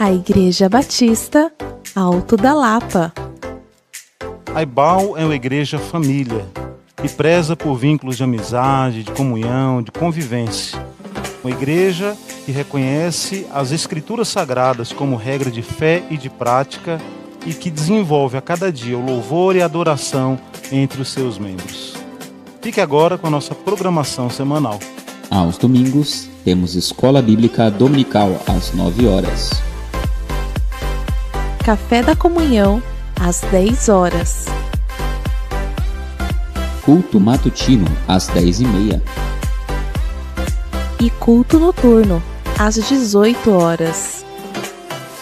a Igreja Batista Alto da Lapa. A IBAL é uma igreja família e preza por vínculos de amizade, de comunhão, de convivência. Uma igreja que reconhece as Escrituras Sagradas como regra de fé e de prática e que desenvolve a cada dia o louvor e a adoração entre os seus membros. Fique agora com a nossa programação semanal. Aos domingos, temos Escola Bíblica Dominical às 9 horas. Café da Comunhão às 10 horas. Culto matutino às 10h30. E culto noturno às 18 horas.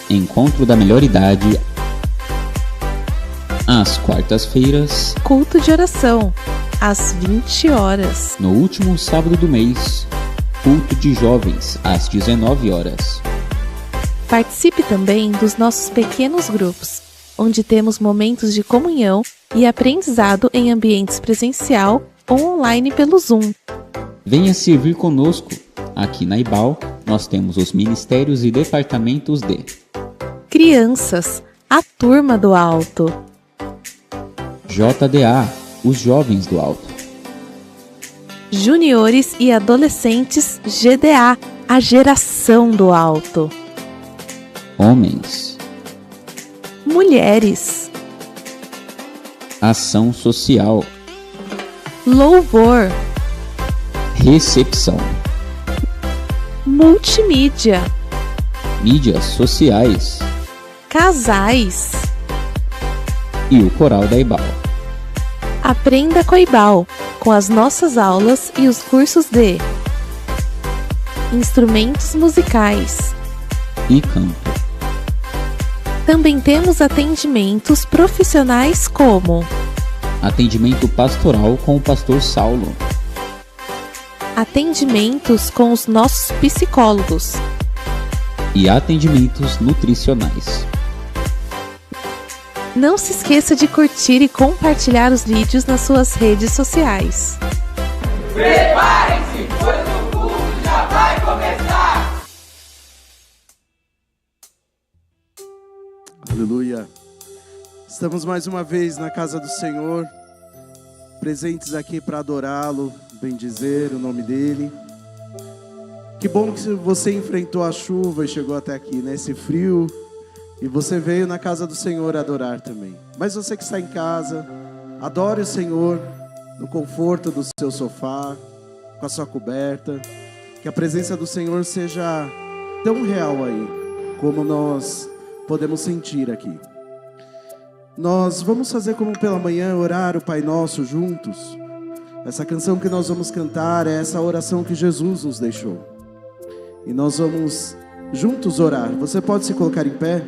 Encontro da Melhor Idade às quartas-feiras. Culto de oração às 20 horas. No último sábado do mês, culto de jovens às 19 horas. Participe também dos nossos pequenos grupos, onde temos momentos de comunhão e aprendizado em ambientes presencial ou online pelo Zoom. Venha servir conosco. Aqui na IBAL, nós temos os ministérios e departamentos de Crianças, a Turma do Alto. JDA, os Jovens do Alto. Juniores e Adolescentes GDA, a Geração do Alto. Homens. Mulheres. Ação Social. Louvor. Recepção. Multimídia. Mídias sociais. Casais. E o Coral da IBAL. Aprenda com a IBAL, com as nossas aulas e os cursos de instrumentos musicais E canto. Também temos atendimentos profissionais como Atendimento pastoral com o pastor Saulo. atendimentos com os nossos psicólogos, E atendimentos nutricionais. Não se esqueça de curtir e compartilhar os vídeos nas suas redes sociais. Prepare-se, pois o culto já vai começar! Aleluia! Estamos mais uma vez na casa do Senhor, presentes aqui para adorá-lo, bendizer o nome dEle. Que bom que você enfrentou a chuva e chegou até aqui, né? Esse frio. E você veio na casa do Senhor adorar também. Mas você que está em casa, adore o Senhor no conforto do seu sofá, com a sua coberta. Que a presença do Senhor seja tão real aí, como nós podemos sentir aqui. Nós vamos fazer como pela manhã, orar o Pai Nosso juntos. Essa canção que nós vamos cantar é essa oração que Jesus nos deixou. E nós vamos juntos orar. Você pode se colocar em pé?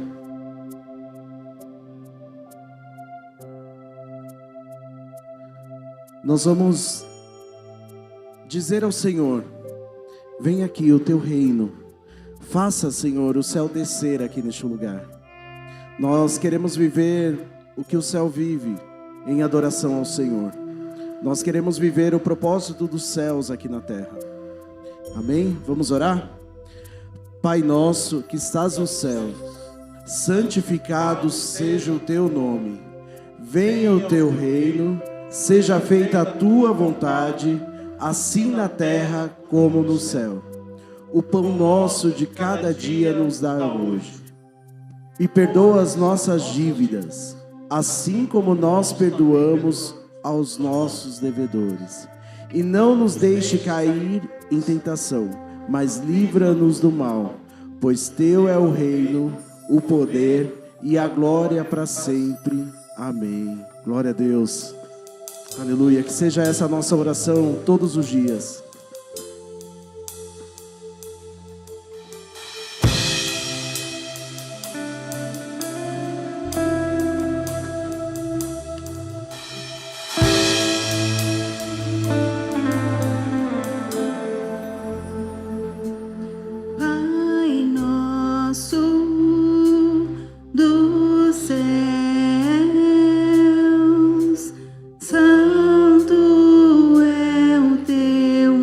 Nós vamos dizer ao Senhor: vem aqui o teu reino. Faça, Senhor, o céu descer aqui neste lugar. Nós queremos viver o que o céu vive em adoração ao Senhor. Nós queremos viver o propósito dos céus aqui na terra. Amém? Vamos orar? Pai nosso que estás no céu, santificado seja o teu nome. Venha o teu reino. Seja feita a tua vontade, assim na terra como no céu. O pão nosso de cada dia nos dá hoje. E perdoa as nossas dívidas, assim como nós perdoamos aos nossos devedores. E não nos deixe cair em tentação, mas livra-nos do mal. Pois teu é o reino, o poder e a glória para sempre. Amém. Glória a Deus. Aleluia, que seja essa a nossa oração todos os dias. Pai nosso dos céus, santo é o teu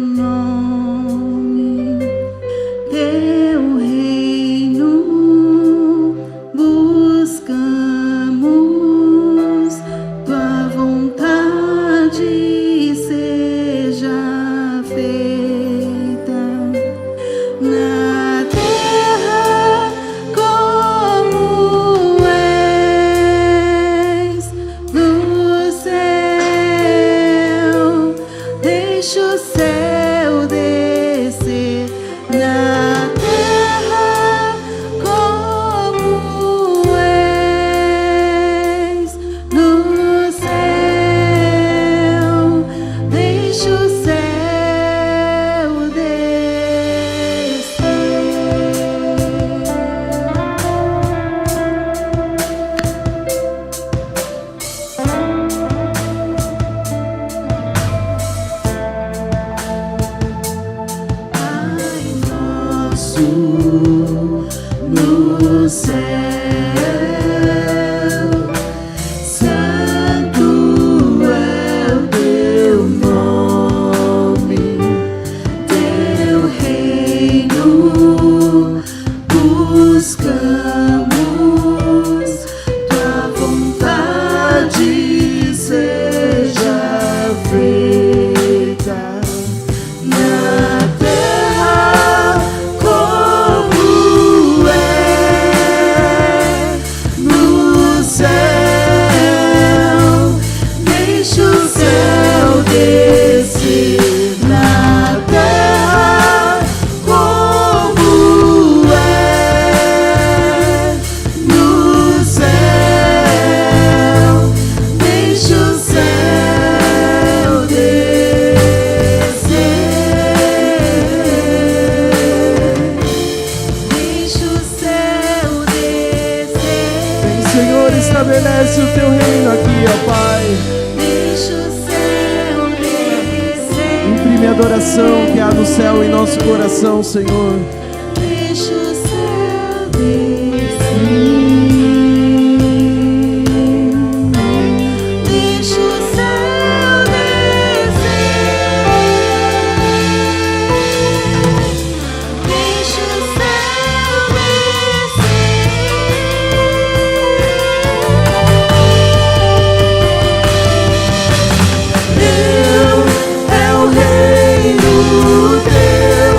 Senhor, estabelece o teu reino aqui, ó Pai. Deixa o céu descer. Imprime a adoração que há no céu em nosso coração, Senhor. Deixa o céu descer. Deixa o céu descer. Deixa o céu descer. Teu é o reino, teu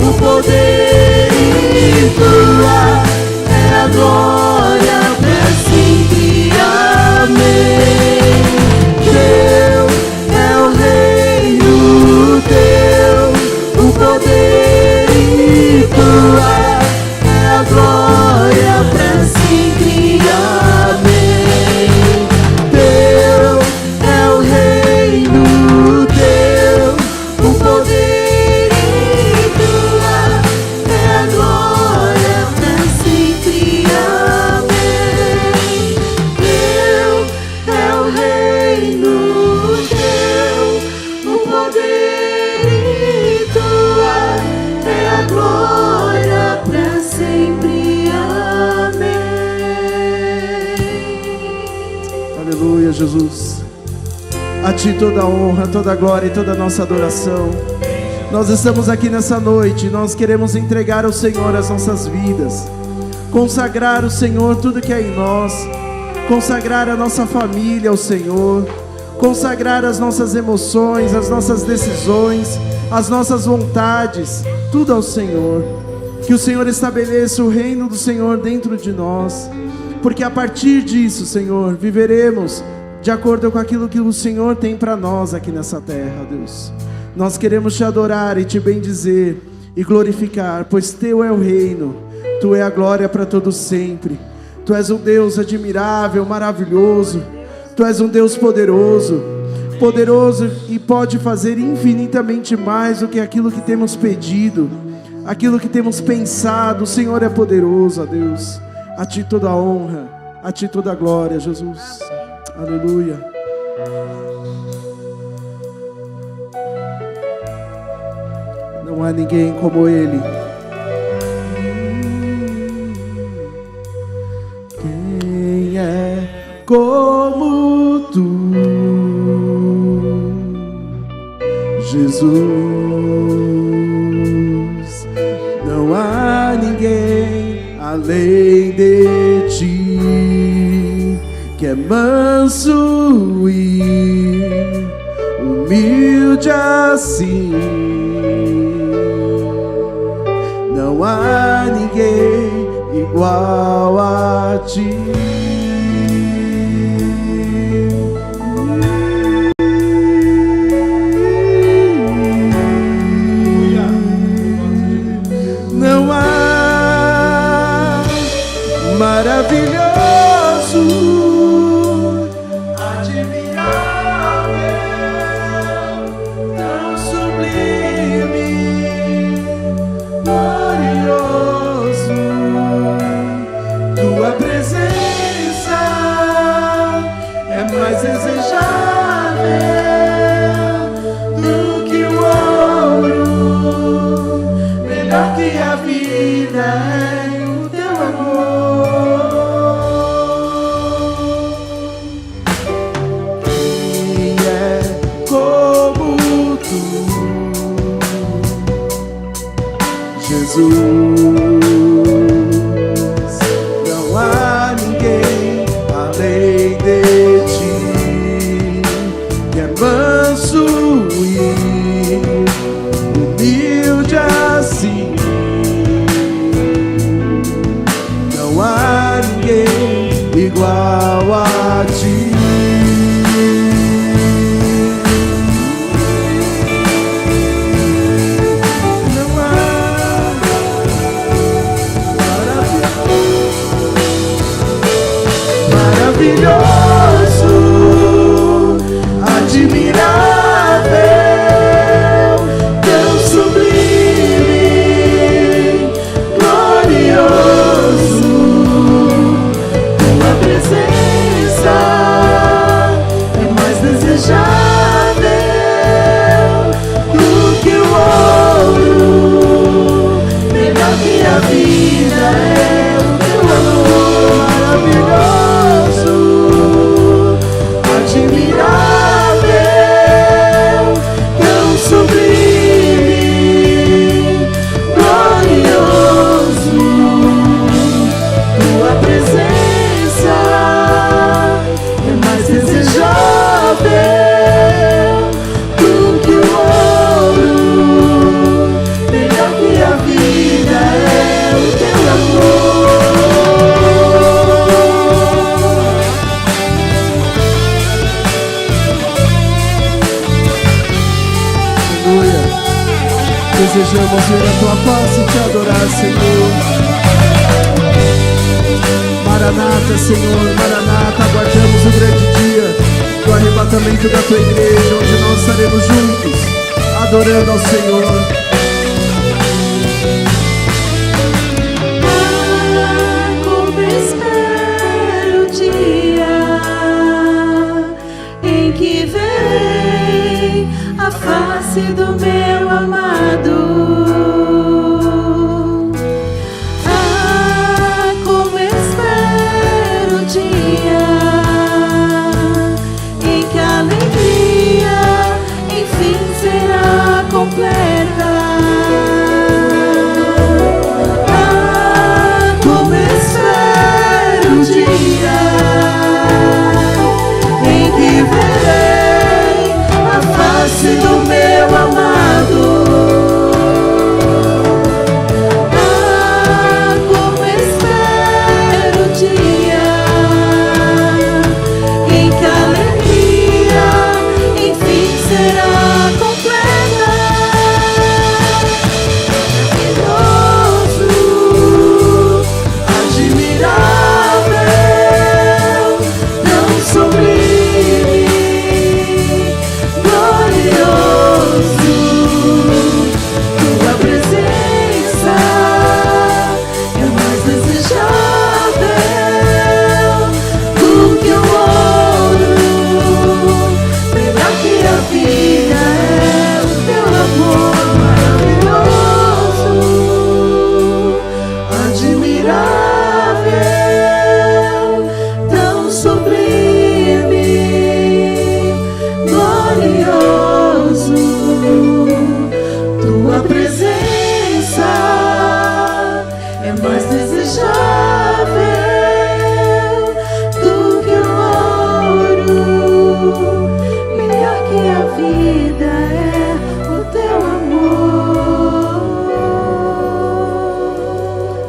o poder e tua é a glória pra sempre. Amém. Teu é o reino, teu o poder e tua é a glória pra sempre. Amém. Teu é o reino, teu o poder e tua é a glória pra sempre. Amém. Teu é o reino, teu o poder e tua é a glória pra sempre. Amém. Aleluia, Jesus. A Ti toda a honra, toda a glória e toda a nossa adoração. Nós estamos aqui nessa noite, nós queremos entregar ao Senhor as nossas vidas, consagrar ao Senhor tudo que é em nós, consagrar a nossa família ao Senhor, consagrar as nossas emoções, as nossas decisões, as nossas vontades, tudo ao Senhor. Que o Senhor estabeleça o reino do Senhor dentro de nós, porque a partir disso, Senhor, viveremos de acordo com aquilo que o Senhor tem para nós aqui nessa terra, Deus. Nós queremos Te adorar e Te bendizer e glorificar, pois Teu é o reino, Tu é a glória para todo sempre. Tu és um Deus admirável, maravilhoso. Tu és um Deus poderoso, poderoso e pode fazer infinitamente mais do que aquilo que temos pedido, aquilo que temos pensado. O Senhor é poderoso, ó Deus. A Ti toda a honra, a Ti toda a glória, Jesus. Aleluia. Não há ninguém como Ele. Quem é como Tu, Jesus? Não há ninguém além de Ti, que é manso e humilde assim. Não há ninguém igual a Ti. Não há maravilhoso, admirável, tão sublime, glorioso. Tua presença é mais desejável do que o ouro, melhor que a vida é o Teu amor. Quem é como Tu, Jesus? Não há ninguém além de Ti, que é manso e humilde assim. Não há ninguém igual a Ti. Não há maravilhoso, admirável, tão sublime, glorioso. Tua presença presença é mais desejável do que o ouro, melhor que a vida é o teu amor. Aleluia. Desejamos ver a tua face e te adorar, Senhor. Maranata, Senhor, Maranata, aguardamos o grande dia do arrebatamento da tua igreja, onde nós estaremos juntos, adorando ao Senhor. Ah, como espero o dia em que verei a face do meu amado. Do meu amado, como espero o dia em que a alegria enfim será completa. Maravilhoso, admirável, tão sublime, tua presença é mais desejável do que o ouro, melhor que a vida é o teu amor maravilhoso, admirável, tão sublime, glorioso. Tua presença é mais desejável do que o ouro, melhor que a vida é o teu amor.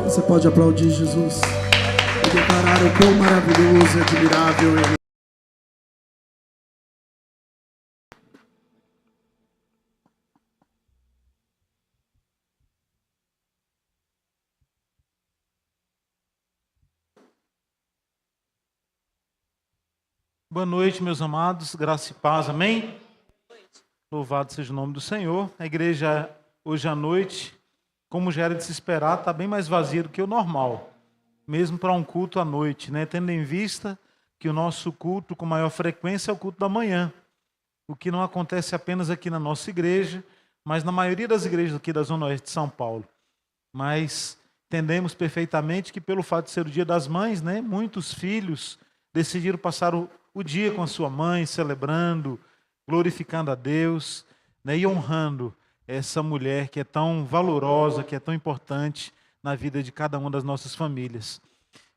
Você pode aplaudir Jesus e declarar o quão maravilhoso e admirável Ele é. Boa noite, meus amados, graça e paz, amém? Louvado seja o nome do Senhor. A igreja hoje à noite, como já era de se esperar, está bem mais vazia do que o normal, mesmo para um culto à noite, né? Tendo em vista que o nosso culto com maior frequência é o culto da manhã, o que não acontece apenas aqui na nossa igreja, mas na maioria das igrejas aqui da Zona Oeste de São Paulo. Mas entendemos perfeitamente que pelo fato de ser o Dia das Mães, né, muitos filhos decidiram passar o dia com a sua mãe, celebrando, glorificando a Deus, né, e honrando essa mulher que é tão valorosa, que é tão importante na vida de cada uma das nossas famílias.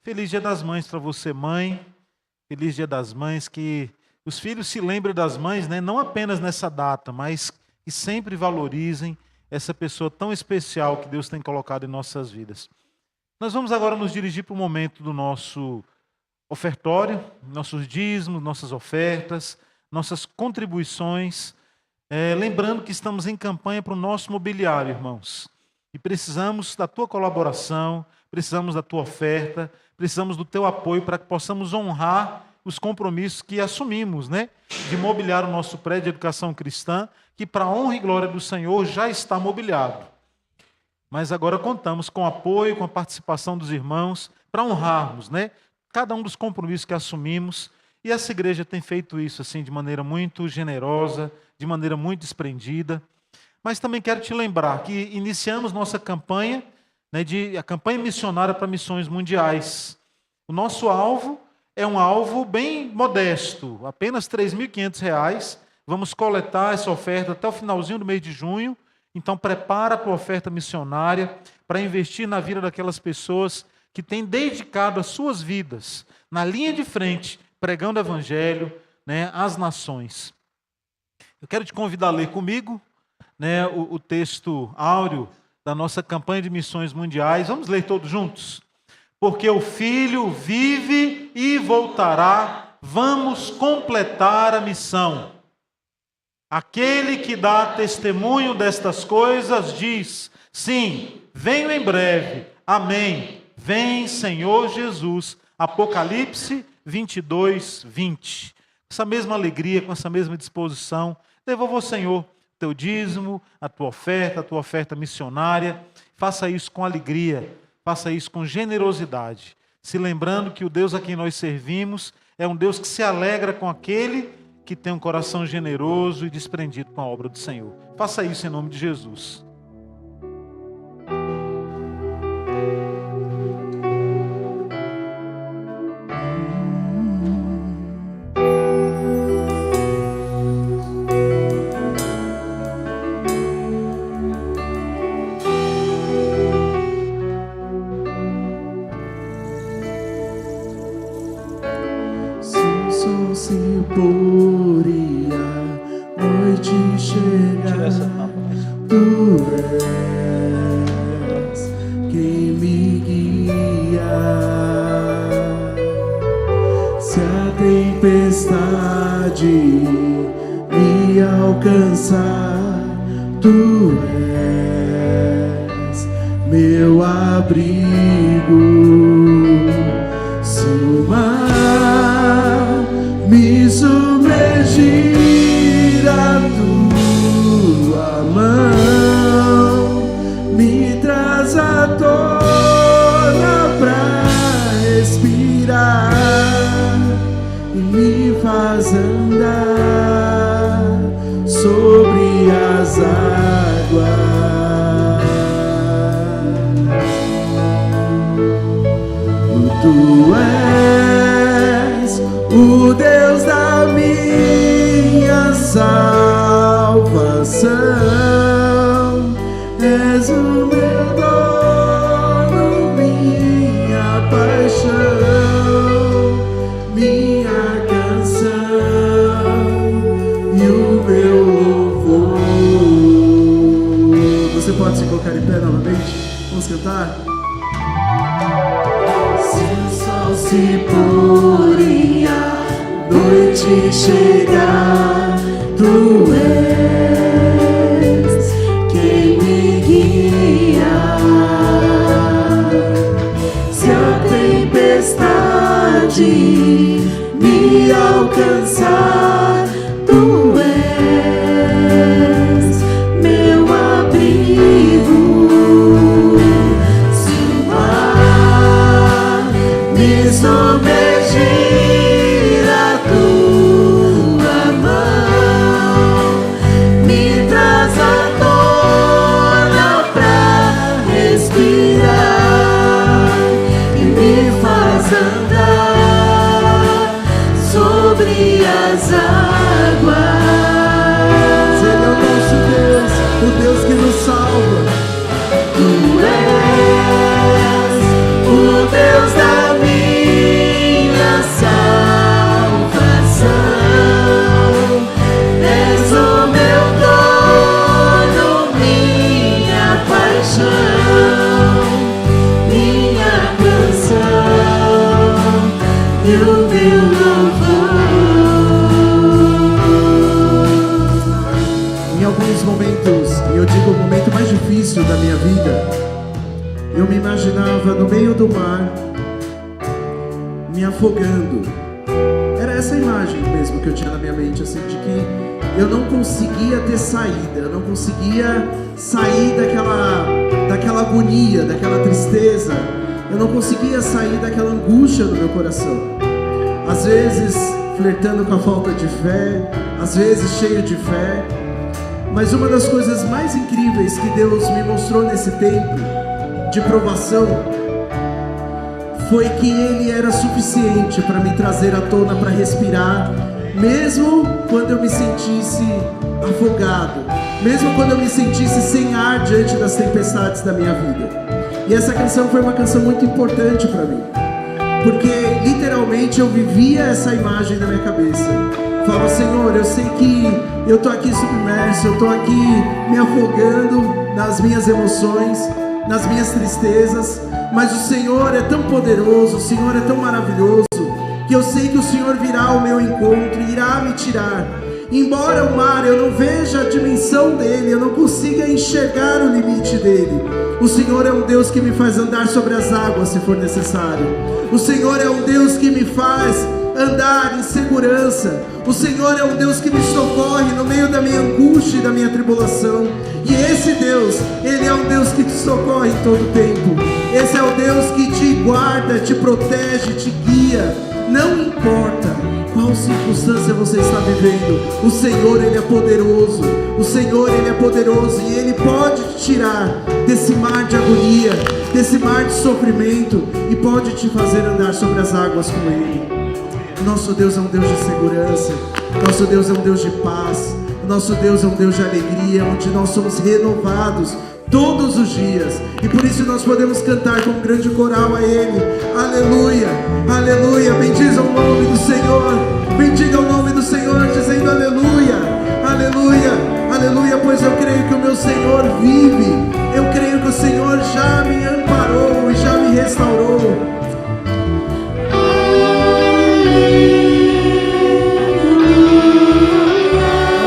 Feliz Dia das Mães para você, mãe. Feliz Dia das Mães, que os filhos se lembrem das mães, né, não apenas nessa data, mas que sempre valorizem essa pessoa tão especial que Deus tem colocado em nossas vidas. Nós vamos agora nos dirigir para o momento do nosso ofertório, nossos dízimos, nossas ofertas, nossas contribuições, lembrando que estamos em campanha para o nosso mobiliário, irmãos, e precisamos da tua colaboração, precisamos da tua oferta, precisamos do teu apoio para que possamos honrar os compromissos que assumimos, né, de mobiliar o nosso prédio de educação cristã, que para a honra e glória do Senhor já está mobiliado. Mas agora contamos com o apoio, com a participação dos irmãos, para honrarmos, né, cada um dos compromissos que assumimos, e essa igreja tem feito isso assim de maneira muito generosa, de maneira muito desprendida. Mas também quero te lembrar que iniciamos nossa campanha, né, a campanha missionária para missões mundiais. O nosso alvo é um alvo bem modesto, apenas R$ 3.500. Vamos coletar essa oferta até o finalzinho do mês de junho. Então prepara a tua oferta missionária para investir na vida daquelas pessoas que têm dedicado as suas vidas na linha de frente, pregando o Evangelho, né, às nações. Eu quero te convidar a ler comigo, né, o texto áureo da nossa campanha de missões mundiais. Vamos ler todos juntos? Porque o Filho vive e voltará, vamos completar a missão. Aquele que dá testemunho destas coisas diz: sim, venho em breve. Amém. Vem, Senhor Jesus. Apocalipse 22, 20. Com essa mesma alegria, com essa mesma disposição, devolva ao Senhor teu dízimo, a tua oferta missionária. Faça isso com alegria, faça isso com generosidade, se lembrando que o Deus a quem nós servimos é um Deus que se alegra com aquele que tem um coração generoso e desprendido com a obra do Senhor. Faça isso em nome de Jesus. Tu és meu abrigo. Se o mar me submergir, a tua mão me traz à tona pra respirar e me faz andar sobre as águas. Tu és o Deus da minha salvação, és o meu dono, minha paixão, minha canção e o meu louvor. Você pode se colocar em pé novamente? Vamos cantar? Se o sol se pôr e a noite chegar, tu és quem me guia. Se a tempestade me alcançar, tu és meu abrigo. Se o mar me submergir, a tua mão me traz à tona pra respirar e me faz andar sobre as águas. Ele é o nosso Deus, o Deus que nos salva. Tu és o Deus da minha salvação, és o meu dono, minha paixão, minha canção e o meu louvor. Em alguns momentos, e eu digo o momento mais difícil da minha vida, eu me imaginava no meio do mar, me afogando. Era essa imagem mesmo que eu tinha na minha mente, assim, de que eu não conseguia ter saída, eu não conseguia sair daquela agonia, daquela tristeza, eu não conseguia sair daquela angústia do meu coração. Às vezes flertando com a falta de fé, às vezes cheio de fé, mas uma das coisas mais incríveis que Deus me mostrou nesse tempo de provação foi que Ele era suficiente para me trazer à tona para respirar, mesmo quando eu me sentisse afogado, mesmo quando eu me sentisse sem ar diante das tempestades da minha vida. E essa canção foi uma canção muito importante para mim, porque literalmente eu vivia essa imagem na minha cabeça. Fala, Senhor, eu sei que eu estou aqui submerso, eu estou aqui me afogando nas minhas emoções, nas minhas tristezas, mas o Senhor é tão poderoso, o Senhor é tão maravilhoso, que eu sei que o Senhor virá ao meu encontro e irá me tirar. Embora o mar eu não veja a dimensão dele, eu não consiga enxergar o limite dele, o Senhor é um Deus que me faz andar sobre as águas se for necessário. O Senhor é um Deus que me faz andar em segurança. O Senhor é um Deus que me socorre no meio da minha angústia e da minha tribulação. E esse Deus, Ele é um Deus que te socorre em todo tempo. Esse é o Deus que te guarda, te protege, te guia. Não importa qual circunstância você está vivendo, o Senhor, Ele é poderoso. O Senhor, Ele é poderoso e Ele pode te tirar desse mar de agonia, desse mar de sofrimento, e pode te fazer andar sobre as águas com Ele. Nosso Deus é um Deus de segurança, nosso Deus é um Deus de paz, nosso Deus é um Deus de alegria, onde nós somos renovados todos os dias, e por isso nós podemos cantar com um grande coral a Ele. Aleluia, aleluia, bendiga o nome do Senhor, bendiga o nome do Senhor, dizendo aleluia, aleluia, aleluia, pois eu creio que o meu Senhor vive, eu creio que o Senhor já me amparou e já me restaurou.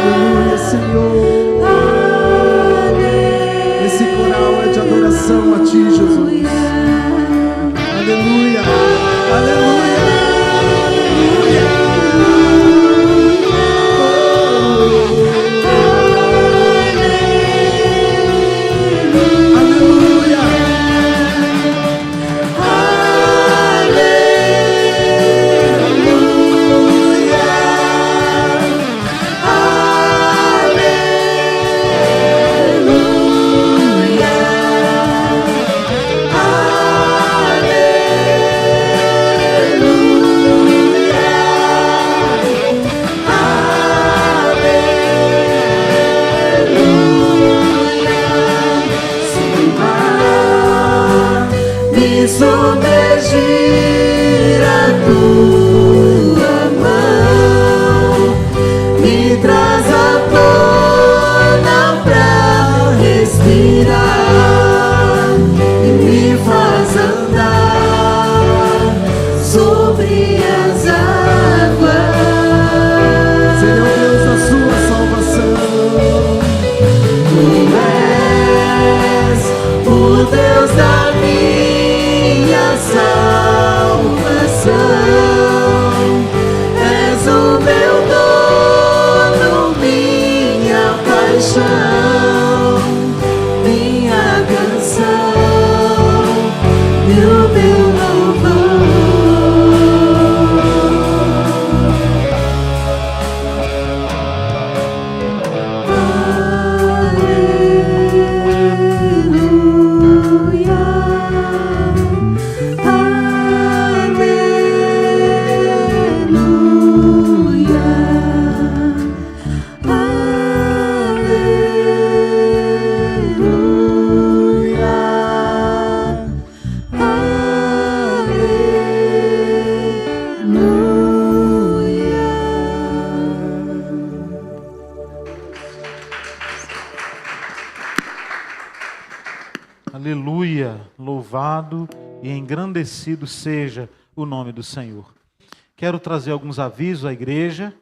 Aleluia, Senhor. Esse coral é de adoração a Ti, Jesus. Aleluia, aleluia, Aleluia, louvado e engrandecido seja o nome do Senhor. Quero trazer alguns avisos à igreja.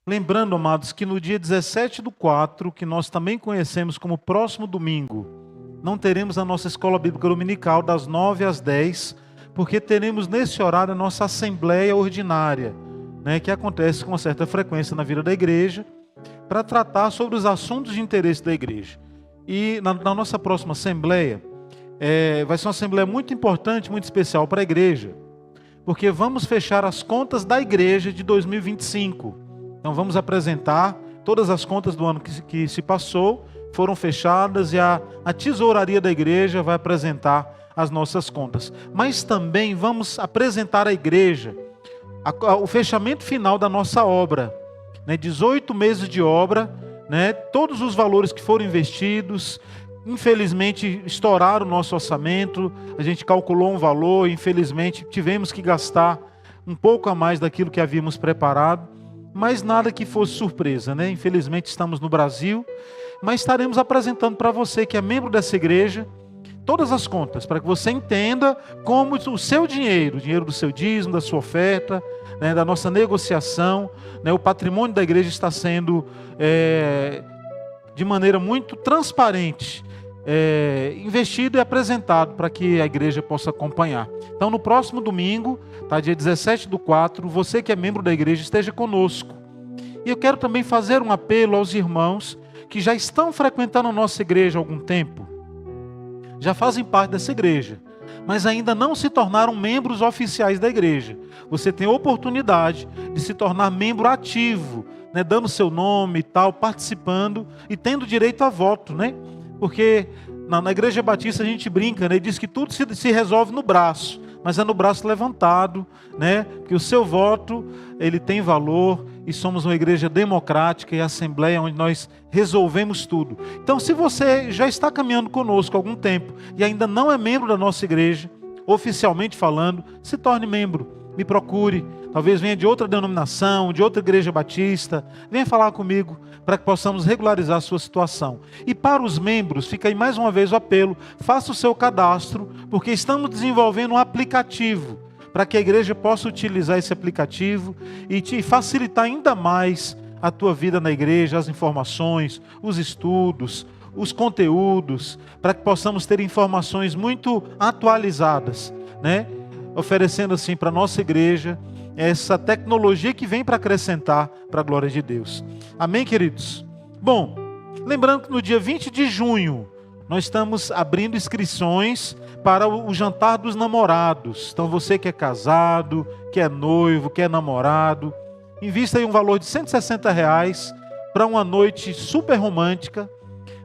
Lembrando, amados, que no dia 17/4, que nós também conhecemos como próximo domingo, não teremos a nossa escola bíblica dominical das 9 às 10, porque teremos nesse horário a nossa assembleia ordinária, que acontece com uma certa frequência na vida da igreja, para tratar sobre os assuntos de interesse da igreja. E na nossa próxima assembleia, vai ser uma assembleia muito importante, muito especial para a igreja, porque vamos fechar as contas da igreja de 2025. Então vamos apresentar todas as contas do ano que se passou, foram fechadas, e a tesouraria da igreja vai apresentar as nossas contas. Mas também vamos apresentar à igreja o fechamento final da nossa obra, 18 meses de obra, todos os valores que foram investidos, infelizmente estouraram o nosso orçamento, a gente calculou um valor, infelizmente tivemos que gastar um pouco a mais daquilo que havíamos preparado, mas nada que fosse surpresa, né? Infelizmente estamos no Brasil, mas estaremos apresentando para você que é membro dessa igreja, todas as contas, para que você entenda como o seu dinheiro, o dinheiro do seu dízimo, da sua oferta, né, da nossa negociação, né, o patrimônio da igreja está sendo de maneira muito transparente, investido e apresentado para que a igreja possa acompanhar. Então no próximo domingo, tá, dia 17/4, você que é membro da igreja esteja conosco. E eu quero também fazer um apelo aos irmãos que já estão frequentando a nossa igreja há algum tempo, já fazem parte dessa igreja, mas ainda não se tornaram membros oficiais da igreja. Você tem a oportunidade de se tornar membro ativo, né, dando seu nome e tal, participando e tendo direito a voto, né? Porque na Igreja Batista a gente brinca, né, e diz que tudo se resolve no braço, mas é no braço levantado, né? Que o seu voto, ele tem valor, e somos uma igreja democrática e assembleia onde nós resolvemos tudo. Então, se você já está caminhando conosco há algum tempo e ainda não é membro da nossa igreja, oficialmente falando, se torne membro, me procure. Talvez venha de outra denominação, de outra igreja batista, venha falar comigo para que possamos regularizar a sua situação. E para os membros, fica aí mais uma vez o apelo, faça o seu cadastro, porque estamos desenvolvendo um aplicativo para que a igreja possa utilizar esse aplicativo e te facilitar ainda mais a tua vida na igreja, as informações, os estudos, os conteúdos, para que possamos ter informações muito atualizadas, né? Oferecendo assim para a nossa igreja essa tecnologia que vem para acrescentar para a glória de Deus. Amém, queridos? Bom, lembrando que no dia 20 de junho, nós estamos abrindo inscrições para o jantar dos namorados. Então você que é casado, que é noivo, que é namorado, invista aí um valor de R$160 para uma noite super romântica,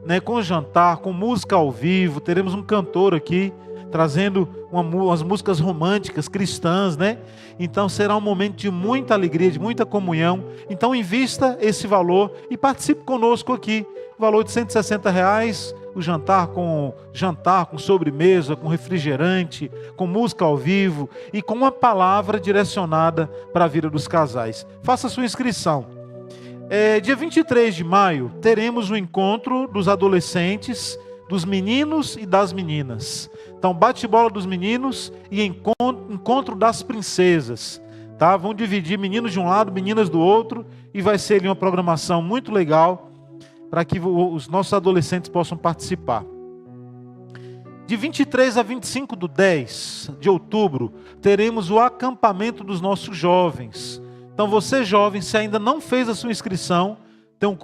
né, com jantar, com música ao vivo. Teremos um cantor aqui trazendo umas músicas românticas, cristãs, né? Então será um momento de muita alegria, de muita comunhão. Então invista esse valor e participe conosco aqui. Valor de R$160, o jantar com sobremesa, com refrigerante, com música ao vivo e com uma palavra direcionada para a vida dos casais. Faça a sua inscrição. Dia 23 de maio teremos o encontro dos adolescentes, dos meninos e das meninas. Então, bate-bola dos meninos e encontro das princesas. Tá? Vão dividir meninos de um lado, meninas do outro, e vai ser ali uma programação muito legal para que os nossos adolescentes possam participar. De 23 a 25/10 de outubro, teremos o acampamento dos nossos jovens. Então, você jovem, se ainda não fez a sua inscrição,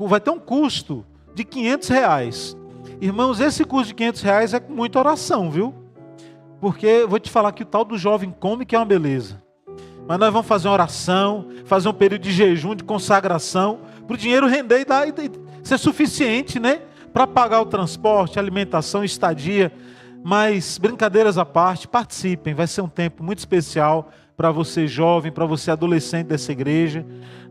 vai ter um custo de R$500. Irmãos, esse custo de R$500 é com muita oração, viu? Porque eu vou te falar que o tal do jovem come que é uma beleza. Mas nós vamos fazer uma oração, fazer um período de jejum, de consagração, para o dinheiro render e ser suficiente, né? Para pagar o transporte, alimentação, estadia. Mas, brincadeiras à parte, participem. Vai ser um tempo muito especial para você jovem, para você adolescente dessa igreja,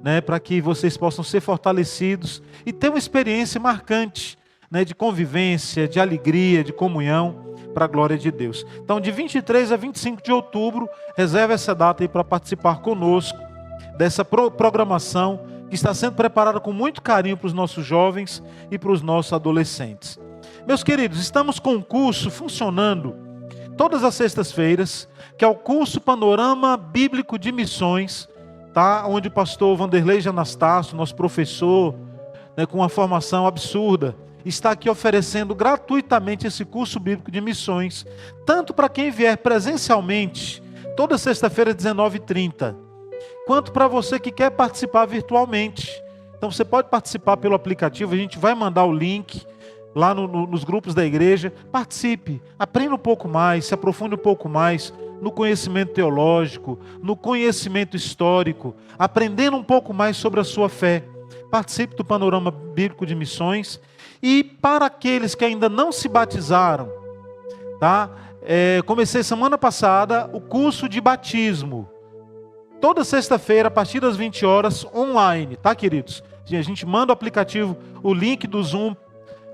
né? Para que vocês possam ser fortalecidos e ter uma experiência marcante, né, de convivência, de alegria, de comunhão, para a glória de Deus. Então, de 23 a 25 de outubro, reserve essa data aí para participar conosco dessa programação que está sendo preparada com muito carinho para os nossos jovens e para os nossos adolescentes. Meus queridos, estamos com um curso funcionando todas as sextas-feiras, que é o curso Panorama Bíblico de Missões, tá? Onde o pastor Vanderlei Anastácio, nosso professor, né, com uma formação absurda, está aqui oferecendo gratuitamente esse curso bíblico de missões, tanto para quem vier presencialmente, toda sexta-feira, 19h30, quanto para você que quer participar virtualmente. Então você pode participar pelo aplicativo, a gente vai mandar o link lá nos grupos da igreja. Participe, aprenda um pouco mais, se aprofunde um pouco mais no conhecimento teológico, no conhecimento histórico, aprendendo um pouco mais sobre a sua fé. Participe do Panorama Bíblico de Missões. E para aqueles que ainda não se batizaram, tá? Comecei semana passada o curso de batismo. Toda sexta-feira, a partir das 20 horas, online, tá, queridos? A gente manda o aplicativo, o link do Zoom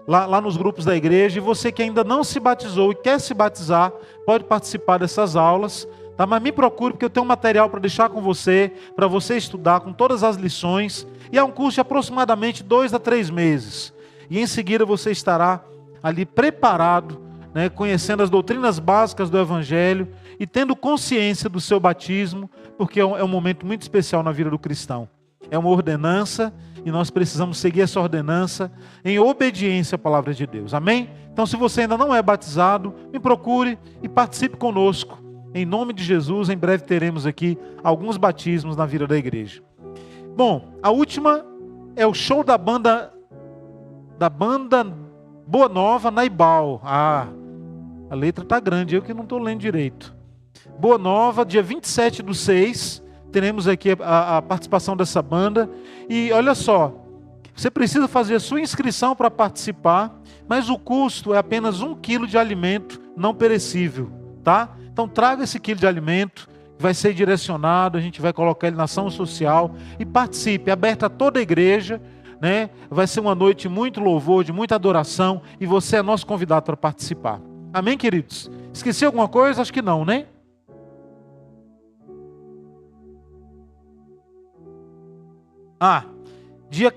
lá nos grupos da igreja. E você que ainda não se batizou e quer se batizar, pode participar dessas aulas. Tá? Mas me procure, porque eu tenho um material para deixar com você, para você estudar com todas as lições. E é um curso de aproximadamente 2 a 3 meses. E em seguida você estará ali preparado, né, conhecendo as doutrinas básicas do Evangelho e tendo consciência do seu batismo, porque é um momento muito especial na vida do cristão. É uma ordenança e nós precisamos seguir essa ordenança em obediência à palavra de Deus. Amém? Então, se você ainda não é batizado, me procure e participe conosco. Em nome de Jesus, em breve teremos aqui alguns batismos na vida da igreja. Bom, a última é o show da banda Boa Nova na Ibal. A letra está grande, eu que não estou lendo direito. Boa Nova, dia 27/6, teremos aqui a participação dessa banda. E olha só, você precisa fazer a sua inscrição para participar, mas o custo é apenas 1 quilo de alimento não perecível, tá? Então traga esse quilo de alimento, vai ser direcionado, a gente vai colocar ele na ação social e participe, é aberto a toda a igreja, né? Vai ser uma noite muito louvor, de muita adoração, e você é nosso convidado para participar. Amém, queridos? Esqueci alguma coisa? Acho que não, né? Dia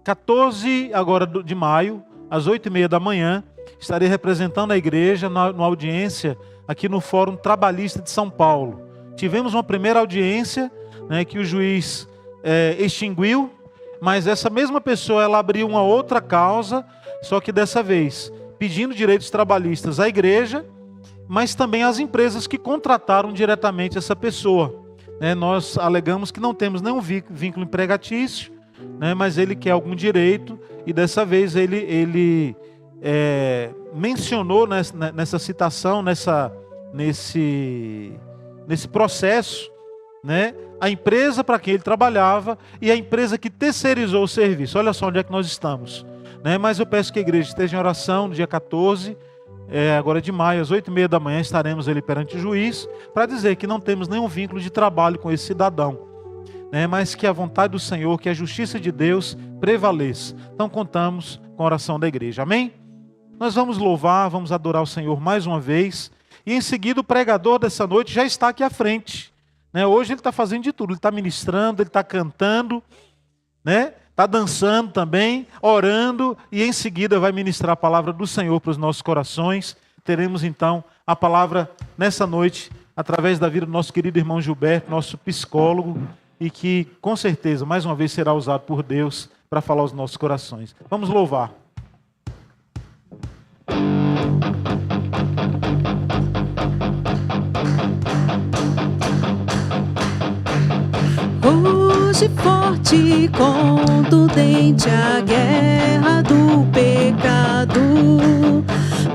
14 agora de maio, às 8h30 da manhã, estarei representando a igreja numa audiência aqui no Fórum Trabalhista de São Paulo. Tivemos uma primeira audiência, né, que o juiz extinguiu, mas essa mesma pessoa ela abriu uma outra causa, só que dessa vez pedindo direitos trabalhistas à igreja, mas também às empresas que contrataram diretamente essa pessoa. Nós alegamos que não temos nenhum vínculo empregatício, né, mas ele quer algum direito, e dessa vez ele mencionou nessa citação, nesse processo, né, a empresa para quem ele trabalhava e a empresa que terceirizou o serviço. Olha só onde é que nós estamos, né? Mas eu peço que a igreja esteja em oração no dia 14, agora de maio, às 8h30 da manhã, estaremos ali perante o juiz, para dizer que não temos nenhum vínculo de trabalho com esse cidadão, né? Mas que a vontade do Senhor, que a justiça de Deus prevaleça. Então contamos com a oração da igreja. Amém? Nós vamos louvar, vamos adorar o Senhor mais uma vez, e em seguida o pregador dessa noite já está aqui à frente. Hoje ele está fazendo de tudo, ele está ministrando, ele está cantando, né? Está dançando também, orando, e em seguida vai ministrar a palavra do Senhor para os nossos corações. Teremos então a palavra nessa noite, através da vida do nosso querido irmão Gilberto, nosso psicólogo, e que com certeza mais uma vez será usado por Deus para falar aos nossos corações. Vamos louvar. Hoje forte, contundente a guerra do pecado,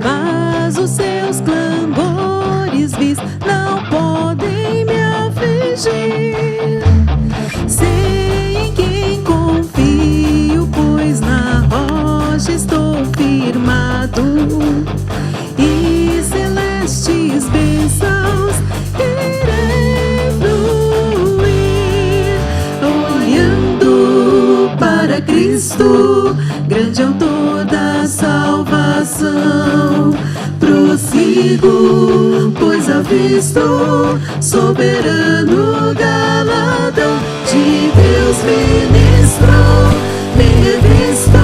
mas os seus clamores vis não podem me afligir. Sei em quem confio, pois na rocha estou firmado, e celestes bênçãos irei fluir, olhando para Cristo, grande autor da salvação. Prossigo, pois avisto soberano galardão de Deus, ministro, me revisto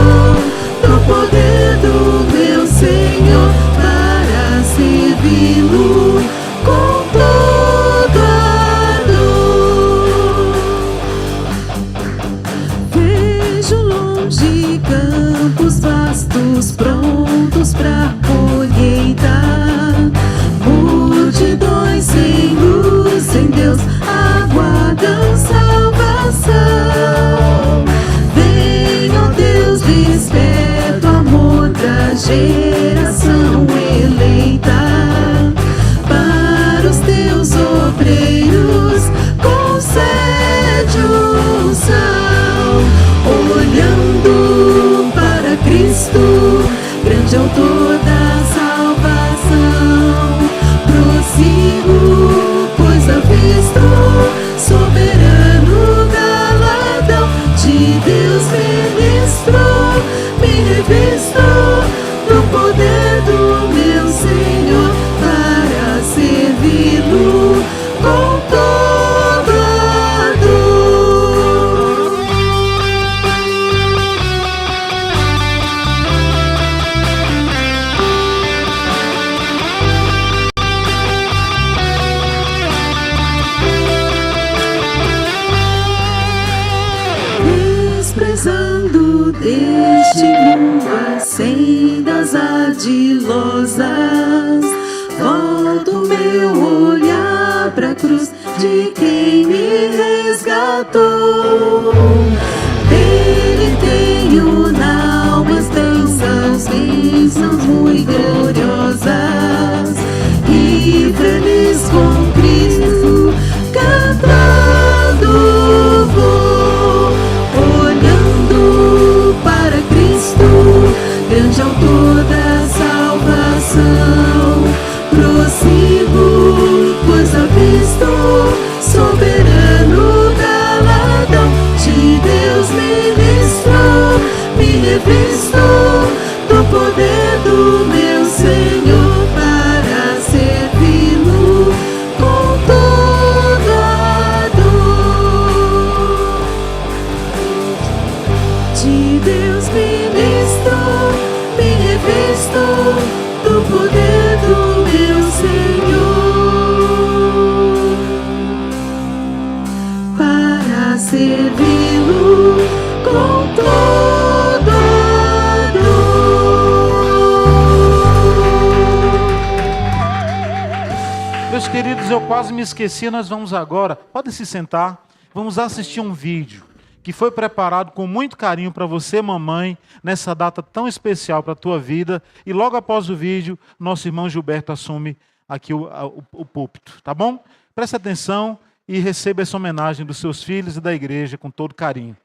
no poder do meu Senhor, para servi-lo com todo ardor. Vejo longe campos vastos, prontos pra colheita, multidões sem luz, sem Deus, aguardam salvação. Venha, ó Deus, desperta o amor da geração eleita, para os teus obreiros concede unção, olhando para Cristo, grande autor da salvação. Prossigo, pois avisto soberano galardão de Deus, ministro, me revisto Deste mundo as sendas ardilosas, volto meu olhar pra cruz de quem me resgatou. Dele tenho na alma extensas bênçãos muito gloriosas, e feliz com Cristo cantando vou, olhando para Cristo, grande autor da salvação. Prossigo, pois avisto, soberano galardão de Deus ministro, me revisto do poder do meu Senhor para servi-lo com toda a dor. De Deus ministro, me revisto do poder do meu Senhor para servi-lo com toda a dor. Meus queridos, eu quase me esqueci, nós vamos agora, podem se sentar, vamos assistir um vídeo que foi preparado com muito carinho para você, mamãe, nessa data tão especial para a tua vida. E logo após o vídeo, nosso irmão Gilberto assume aqui o púlpito, tá bom? Presta atenção e receba essa homenagem dos seus filhos e da igreja com todo carinho.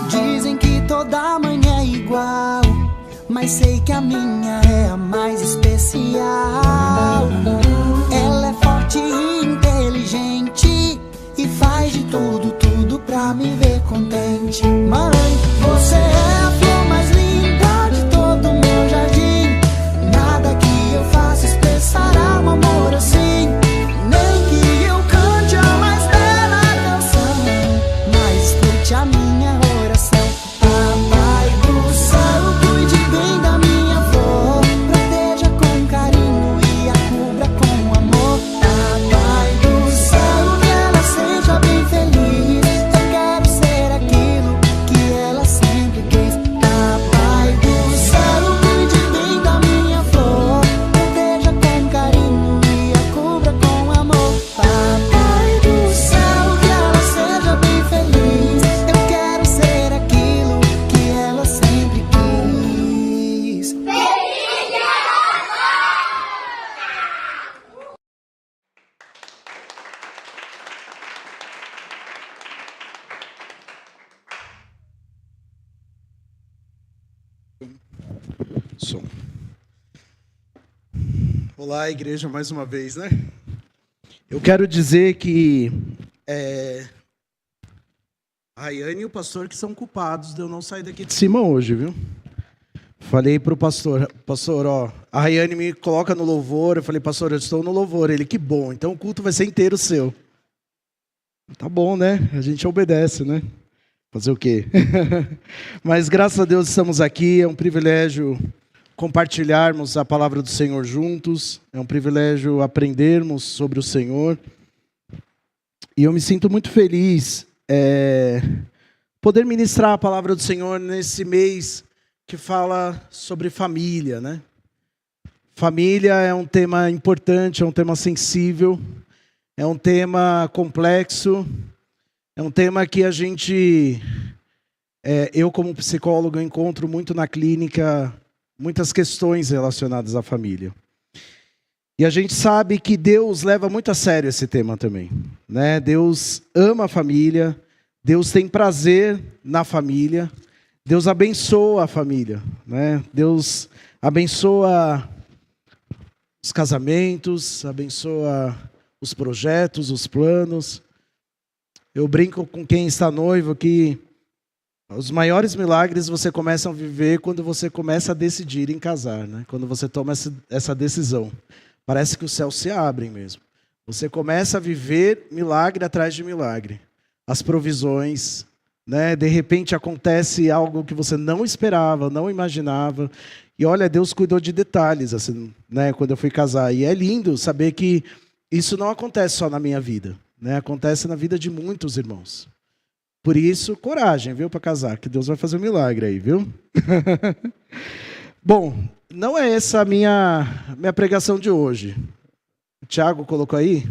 Dizem que toda manhã é igual, mas sei que a minha é a mais especial. Ela é forte e inteligente e faz de tudo, tudo pra me ver contente. Mãe, você é a flor mais linda de todo o meu jardim. Nada que eu faça expressará um amor assim. Nem que eu cante a mais bela canção, mas escute a minha oração. Papai do céu, cuide bem da minha flor, proteja com carinho e a cubra com amor. Papai do céu, que ela seja bem feliz, eu quero ser aquilo que ela sempre quis. Papai do céu, cuide bem da minha flor, proteja com carinho e a cubra com amor. Papai do céu, que ela seja bem feliz, eu quero ser aquilo que ela sempre quis. Som. Olá, igreja, mais uma vez, né? Eu quero dizer que a Rayane e o pastor que são culpados de eu não sair daqui de cima hoje, viu? Falei pro pastor, ó, a Rayane me coloca no louvor, eu falei, pastor, eu estou no louvor. Ele, que bom, então o culto vai ser inteiro seu. Tá bom, né? A gente obedece, né? Fazer o quê? Mas graças a Deus estamos aqui, é um privilégio compartilharmos a palavra do Senhor juntos, é um privilégio aprendermos sobre o Senhor. E eu me sinto muito feliz poder ministrar a palavra do Senhor nesse mês que fala sobre família, né? Família é um tema importante, é um tema sensível, é um tema complexo, é um tema que a gente, eu como psicólogo, encontro muito na clínica, muitas questões relacionadas à família. E a gente sabe que Deus leva muito a sério esse tema também, né? Deus ama a família, Deus tem prazer na família, Deus abençoa a família, né? Deus abençoa os casamentos, abençoa os projetos, os planos. Eu brinco com quem está noivo que os maiores milagres você começa a viver quando você começa a decidir em casar, né? Quando você toma essa decisão. Parece que os céus se abrem mesmo. Você começa a viver milagre atrás de milagre. As provisões, né? De repente acontece algo que você não esperava, não imaginava. E olha, Deus cuidou de detalhes, assim, né? Quando eu fui casar. E é lindo saber que isso não acontece só na minha vida, né? Acontece na vida de muitos irmãos. Por isso, coragem, viu, para casar, que Deus vai fazer um milagre aí, viu? Bom, não é essa a minha pregação de hoje. O Tiago colocou aí?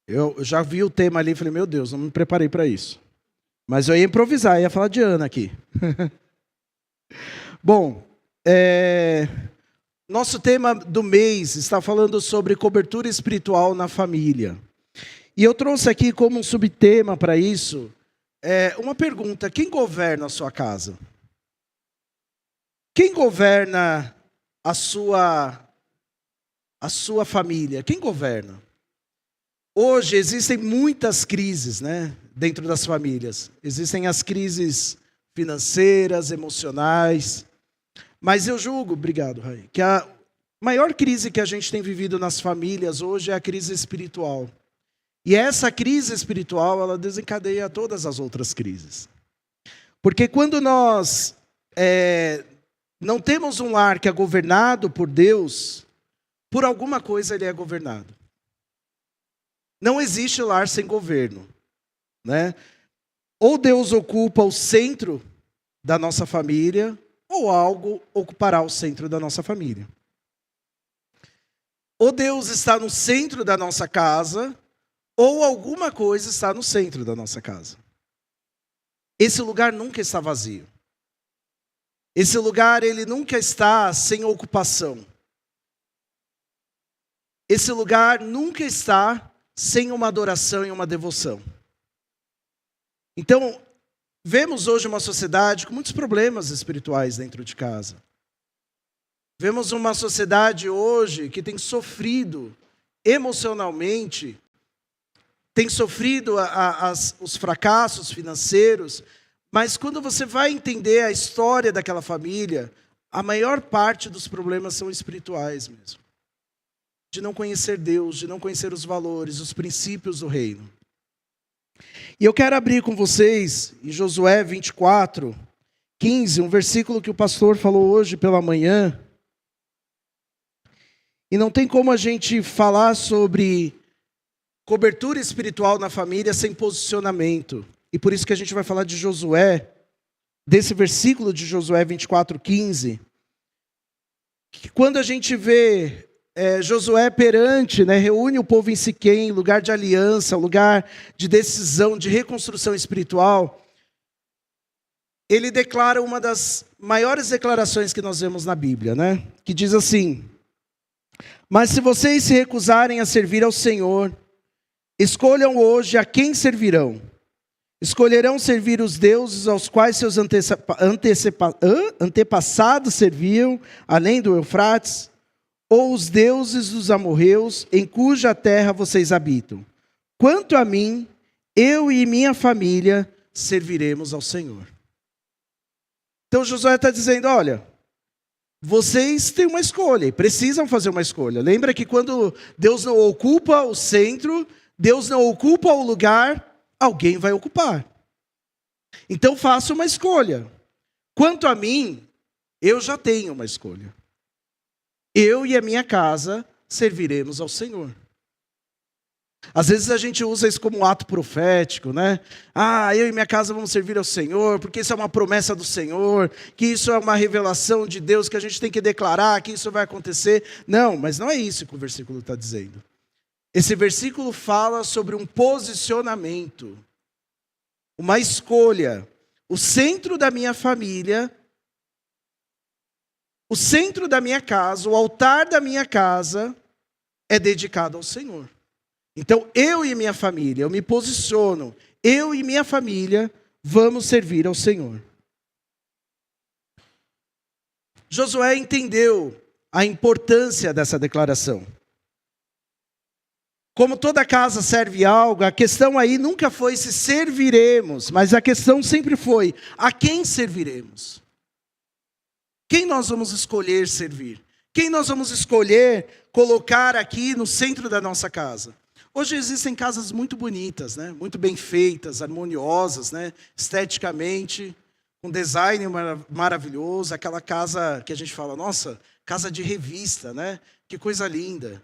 Eu já vi o tema ali e falei, meu Deus, não me preparei para isso. Mas eu ia improvisar, ia falar de Ana aqui. Bom, nosso tema do mês está falando sobre cobertura espiritual na família. E eu trouxe aqui como um subtema para isso, uma pergunta: quem governa a sua casa? Quem governa a sua família? Quem governa? Hoje existem muitas crises, né, dentro das famílias. Existem as crises financeiras, emocionais. Mas eu julgo, obrigado, Rai, que a maior crise que a gente tem vivido nas famílias hoje é a crise espiritual. E essa crise espiritual, ela desencadeia todas as outras crises. Porque quando nós não temos um lar que é governado por Deus, por alguma coisa ele é governado. Não existe lar sem governo, né? Ou Deus ocupa o centro da nossa família, ou algo ocupará o centro da nossa família. Ou Deus está no centro da nossa casa, ou alguma coisa está no centro da nossa casa. Esse lugar nunca está vazio. Esse lugar, ele nunca está sem ocupação. Esse lugar nunca está sem uma adoração e uma devoção. Então, vemos hoje uma sociedade com muitos problemas espirituais dentro de casa. Vemos uma sociedade hoje que tem sofrido emocionalmente, tem sofrido os fracassos financeiros, mas quando você vai entender a história daquela família, a maior parte dos problemas são espirituais mesmo. De não conhecer Deus, de não conhecer os valores, os princípios do reino. E eu quero abrir com vocês em Josué 24, 15, um versículo que o pastor falou hoje pela manhã. E não tem como a gente falar sobre cobertura espiritual na família sem posicionamento. E por isso que a gente vai falar de Josué, desse versículo de Josué 24, 15. Que quando a gente vê Josué perante, né, reúne o povo em Siquém, lugar de aliança, lugar de decisão, de reconstrução espiritual. Ele declara uma das maiores declarações que nós vemos na Bíblia, né? Que diz assim: mas se vocês se recusarem a servir ao Senhor, escolham hoje a quem servirão. Escolherão servir os deuses aos quais seus antepassados serviam, além do Eufrates, ou os deuses dos amorreus, em cuja terra vocês habitam. Quanto a mim, eu e minha família serviremos ao Senhor. Então Josué está dizendo, olha, vocês têm uma escolha, e precisam fazer uma escolha. Lembra que quando Deus não ocupa o centro, Deus não ocupa o lugar, alguém vai ocupar. Então faça uma escolha. Quanto a mim, eu já tenho uma escolha. Eu e a minha casa serviremos ao Senhor. Às vezes a gente usa isso como um ato profético, né? Eu e minha casa vamos servir ao Senhor, porque isso é uma promessa do Senhor, que isso é uma revelação de Deus, que a gente tem que declarar que isso vai acontecer. Não, mas não é isso que o versículo está dizendo. Esse versículo fala sobre um posicionamento, uma escolha. O centro da minha família, o centro da minha casa, o altar da minha casa é dedicado ao Senhor. Então, eu e minha família, eu me posiciono, eu e minha família vamos servir ao Senhor. Josué entendeu a importância dessa declaração. Como toda casa serve algo, a questão aí nunca foi se serviremos, mas a questão sempre foi, a quem serviremos? Quem nós vamos escolher servir? Quem nós vamos escolher colocar aqui no centro da nossa casa? Hoje existem casas muito bonitas, né? Muito bem feitas, harmoniosas, né? Esteticamente, com design maravilhoso, aquela casa que a gente fala, nossa, casa de revista, né? Que coisa linda.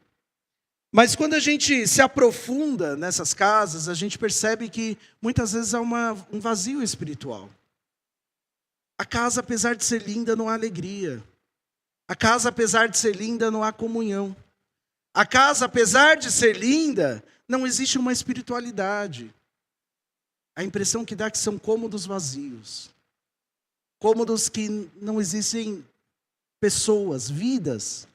Mas quando a gente se aprofunda nessas casas, a gente percebe que muitas vezes há um vazio espiritual. A casa, apesar de ser linda, não há alegria. A casa, apesar de ser linda, não há comunhão. A casa, apesar de ser linda, não existe uma espiritualidade. A impressão que dá é que são cômodos vazios. Cômodos que não existem pessoas, vidas.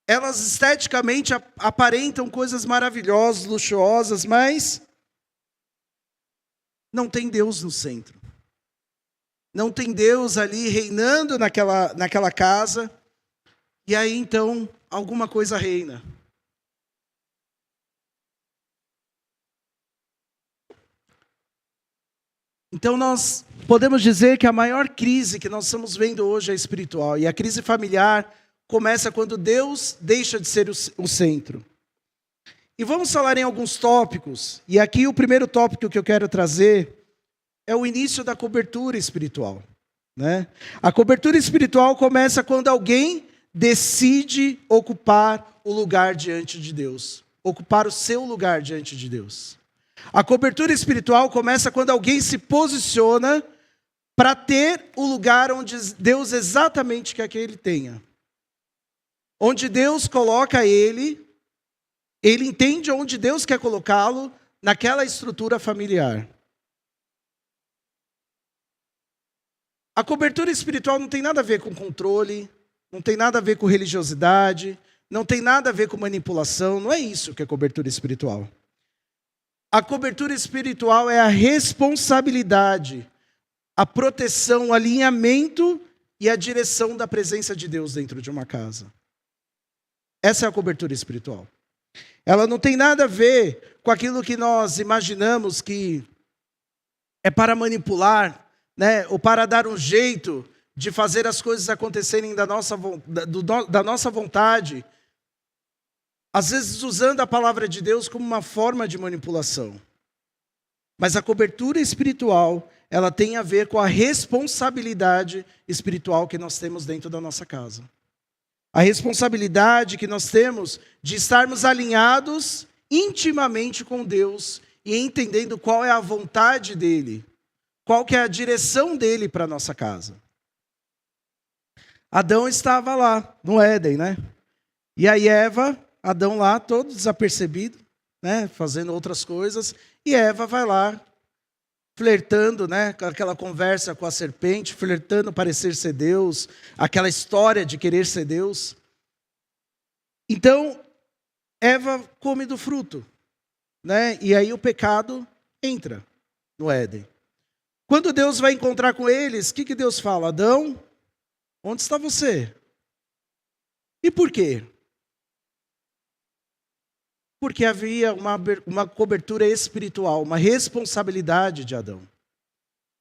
Elas esteticamente aparentam coisas maravilhosas, luxuosas, mas não tem Deus no centro. Não tem Deus ali reinando naquela casa. E aí, então, alguma coisa reina. Então, nós podemos dizer que a maior crise que nós estamos vendo hoje é espiritual. E a crise familiar começa quando Deus deixa de ser o centro. E vamos falar em alguns tópicos. E aqui o primeiro tópico que eu quero trazer é o início da cobertura espiritual, né? A cobertura espiritual começa quando alguém decide ocupar o lugar diante de Deus. Ocupar o seu lugar diante de Deus. A cobertura espiritual começa quando alguém se posiciona para ter o lugar onde Deus exatamente quer que ele tenha. Onde Deus coloca ele entende onde Deus quer colocá-lo naquela estrutura familiar. A cobertura espiritual não tem nada a ver com controle, não tem nada a ver com religiosidade, não tem nada a ver com manipulação, não é isso que é cobertura espiritual. A cobertura espiritual é a responsabilidade, a proteção, o alinhamento e a direção da presença de Deus dentro de uma casa. Essa é a cobertura espiritual. Ela não tem nada a ver com aquilo que nós imaginamos que é para manipular, né? Ou para dar um jeito de fazer as coisas acontecerem da nossa vontade. Às vezes usando a palavra de Deus como uma forma de manipulação. Mas a cobertura espiritual, ela tem a ver com a responsabilidade espiritual que nós temos dentro da nossa casa. A responsabilidade que nós temos de estarmos alinhados intimamente com Deus e entendendo qual é a vontade dEle, qual que é a direção dEle para a nossa casa. Adão estava lá, no Éden, né? E aí Adão lá, todo desapercebido, né? Fazendo outras coisas, e Eva vai lá, flertando, né? Aquela conversa com a serpente, flertando parecer ser Deus, aquela história de querer ser Deus. Então, Eva come do fruto, né? E aí o pecado entra no Éden. Quando Deus vai encontrar com eles, o que Deus fala? Adão, onde está você? E por quê? Porque havia uma cobertura espiritual, uma responsabilidade de Adão.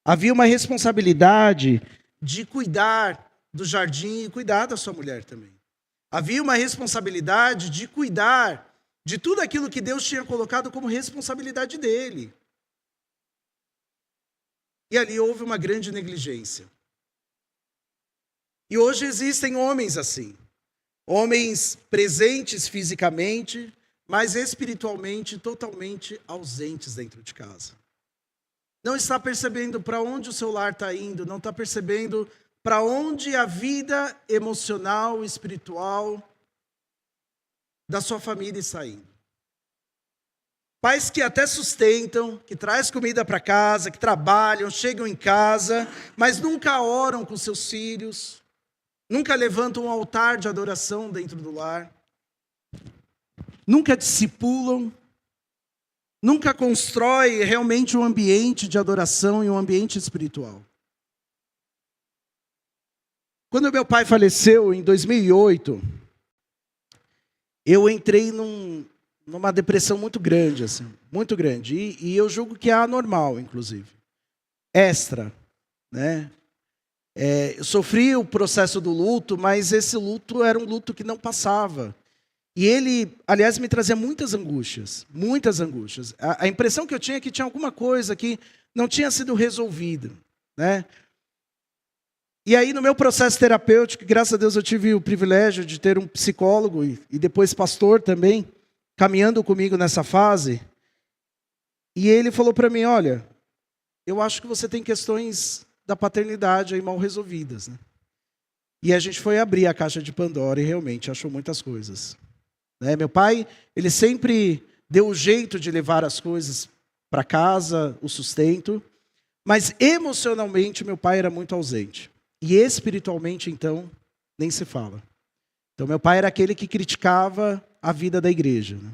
Havia uma responsabilidade de cuidar do jardim e cuidar da sua mulher também. Havia uma responsabilidade de cuidar de tudo aquilo que Deus tinha colocado como responsabilidade dele. E ali houve uma grande negligência. E hoje existem homens assim. Homens presentes fisicamente, mas espiritualmente totalmente ausentes dentro de casa. Não está percebendo para onde o seu lar está indo, não está percebendo para onde a vida emocional, espiritual da sua família está indo. Pais que até sustentam, que trazem comida para casa, que trabalham, chegam em casa, mas nunca oram com seus filhos, nunca levantam um altar de adoração dentro do lar. Nunca discipulam, nunca constrói realmente um ambiente de adoração e um ambiente espiritual. Quando meu pai faleceu em 2008, eu entrei numa depressão muito grande, assim, muito grande. E eu julgo que é anormal, inclusive. Extra, né? Eu sofri o processo do luto, mas esse luto era um luto que não passava. E ele, aliás, me trazia muitas angústias, muitas angústias. A impressão que eu tinha é que tinha alguma coisa que não tinha sido resolvida, né? E aí, no meu processo terapêutico, graças a Deus eu tive o privilégio de ter um psicólogo e depois pastor também, caminhando comigo nessa fase. E ele falou para mim, olha, eu acho que você tem questões da paternidade aí mal resolvidas, né? E a gente foi abrir a caixa de Pandora e realmente achou muitas coisas, né? Meu pai, ele sempre deu o jeito de levar as coisas para casa, o sustento, mas emocionalmente meu pai era muito ausente. E espiritualmente, então, nem se fala. Então, meu pai era aquele que criticava a vida da igreja, né?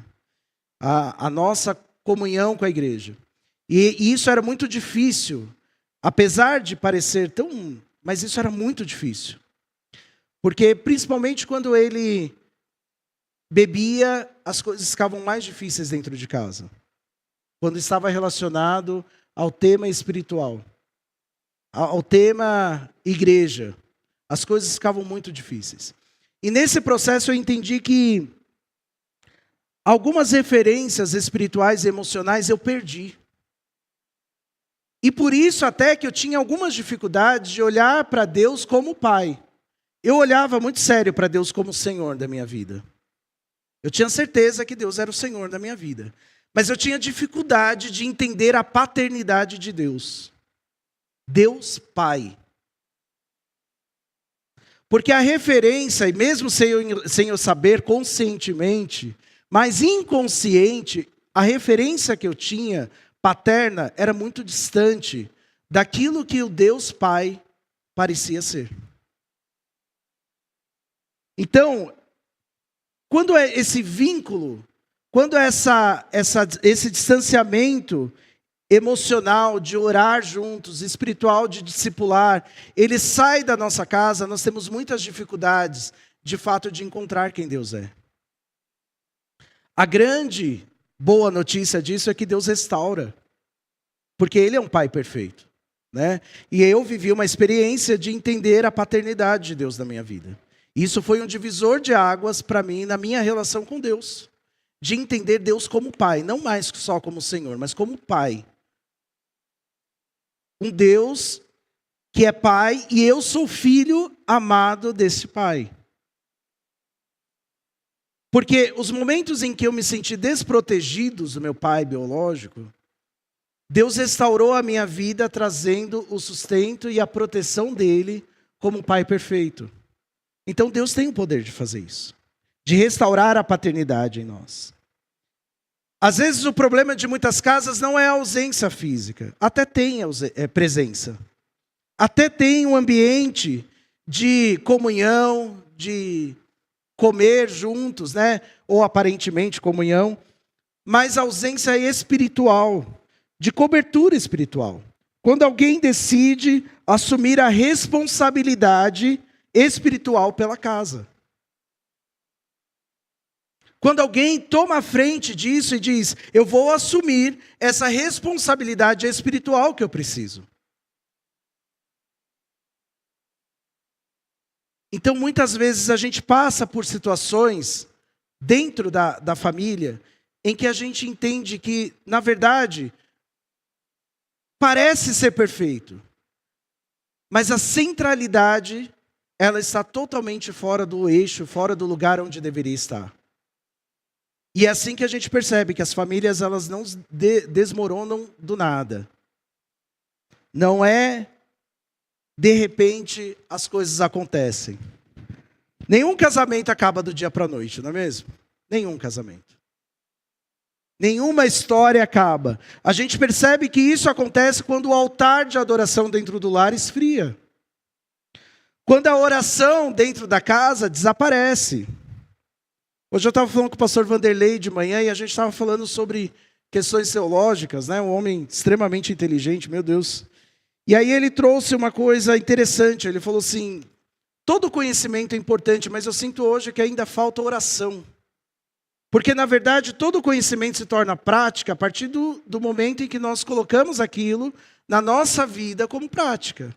A nossa comunhão com a igreja. E isso era muito difícil, apesar de parecer tão... Mas isso era muito difícil. Porque, principalmente quando ele bebia, as coisas ficavam mais difíceis dentro de casa. Quando estava relacionado ao tema espiritual, ao tema igreja, as coisas ficavam muito difíceis. E nesse processo eu entendi que algumas referências espirituais e emocionais eu perdi. E por isso até que eu tinha algumas dificuldades de olhar para Deus como Pai. Eu olhava muito sério para Deus como Senhor da minha vida. Eu tinha certeza que Deus era o Senhor da minha vida. Mas eu tinha dificuldade de entender a paternidade de Deus. Deus Pai. Porque a referência, e mesmo sem eu saber conscientemente, mas inconsciente, a referência que eu tinha, paterna, era muito distante daquilo que o Deus Pai parecia ser. Então, quando é esse vínculo, quando é esse distanciamento emocional, de orar juntos, espiritual, de discipular, ele sai da nossa casa, nós temos muitas dificuldades, de fato, de encontrar quem Deus é. A grande boa notícia disso é que Deus restaura, porque Ele é um Pai perfeito, né? E eu vivi uma experiência de entender a paternidade de Deus na minha vida. Isso foi um divisor de águas para mim, na minha relação com Deus. De entender Deus como Pai, não mais só como Senhor, mas como Pai. Um Deus que é Pai e eu sou filho amado desse Pai. Porque os momentos em que eu me senti desprotegido do meu pai biológico, Deus restaurou a minha vida trazendo o sustento e a proteção dele como Pai perfeito. Então Deus tem o poder de fazer isso, de restaurar a paternidade em nós. Às vezes o problema de muitas casas não é a ausência física, até tem presença. Até tem um ambiente de comunhão, de comer juntos, né? Ou aparentemente comunhão, mas a ausência é espiritual, de cobertura espiritual. Quando alguém decide assumir a responsabilidade espiritual pela casa. Quando alguém toma a frente disso e diz, eu vou assumir essa responsabilidade espiritual que eu preciso. Então, muitas vezes a gente passa por situações dentro da família em que a gente entende que, na verdade, parece ser perfeito, mas a centralidade, ela está totalmente fora do eixo, fora do lugar onde deveria estar. E é assim que a gente percebe que as famílias, elas não desmoronam do nada. Não é, de repente, as coisas acontecem. Nenhum casamento acaba do dia para a noite, não é mesmo? Nenhum casamento. Nenhuma história acaba. A gente percebe que isso acontece quando o altar de adoração dentro do lar esfria. Quando a oração dentro da casa desaparece. Hoje eu estava falando com o pastor Vanderlei de manhã e a gente estava falando sobre questões teológicas, né? Um homem extremamente inteligente, meu Deus. E aí ele trouxe uma coisa interessante, ele falou assim, todo conhecimento é importante, mas eu sinto hoje que ainda falta oração. Porque, na verdade, todo conhecimento se torna prática a partir do momento em que nós colocamos aquilo na nossa vida como prática.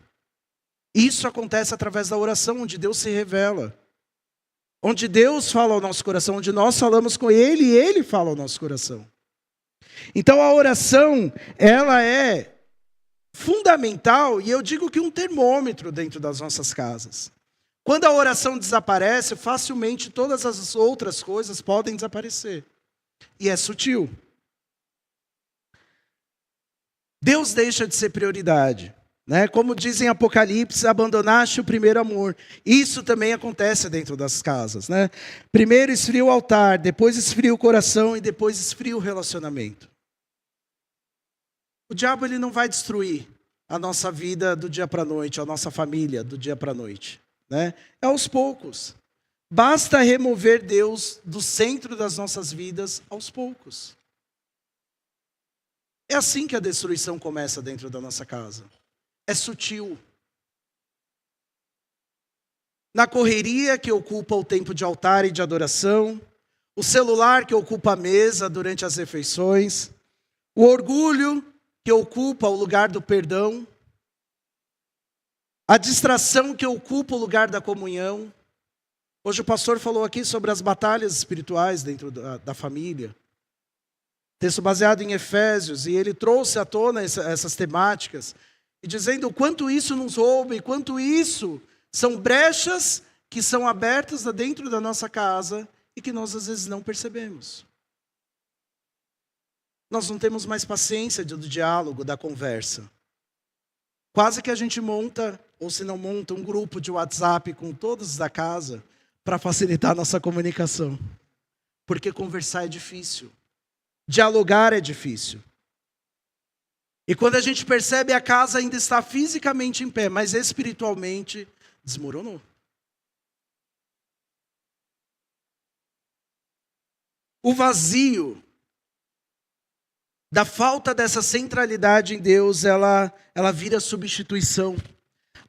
Isso acontece através da oração, onde Deus se revela. Onde Deus fala ao nosso coração, onde nós falamos com Ele e Ele fala ao nosso coração. Então a oração, ela é fundamental, e eu digo que um termômetro dentro das nossas casas. Quando a oração desaparece, facilmente todas as outras coisas podem desaparecer. E é sutil. Deus deixa de ser prioridade. Né? Como diz em Apocalipse, abandonaste o primeiro amor. Isso também acontece dentro das casas. Né? Primeiro esfria o altar, depois esfria o coração e depois esfria o relacionamento. O diabo ele não vai destruir a nossa vida do dia para a noite, a nossa família do dia para a noite. Né? É aos poucos. Basta remover Deus do centro das nossas vidas aos poucos. É assim que a destruição começa dentro da nossa casa. É sutil. Na correria que ocupa o tempo de altar e de adoração, o celular que ocupa a mesa durante as refeições, o orgulho que ocupa o lugar do perdão, a distração que ocupa o lugar da comunhão. Hoje o pastor falou aqui sobre as batalhas espirituais dentro da família. Texto baseado em Efésios, e ele trouxe à tona essas temáticas, e dizendo o quanto isso nos rouba, e quanto isso são brechas que são abertas dentro da nossa casa, e que nós às vezes não percebemos. Nós não temos mais paciência do diálogo, da conversa. Quase que a gente monta, ou se não monta, um grupo de WhatsApp com todos da casa, para facilitar a nossa comunicação. Porque conversar é difícil. Dialogar é difícil. E quando a gente percebe, a casa ainda está fisicamente em pé, mas espiritualmente desmoronou. O vazio da falta dessa centralidade em Deus, ela vira substituição.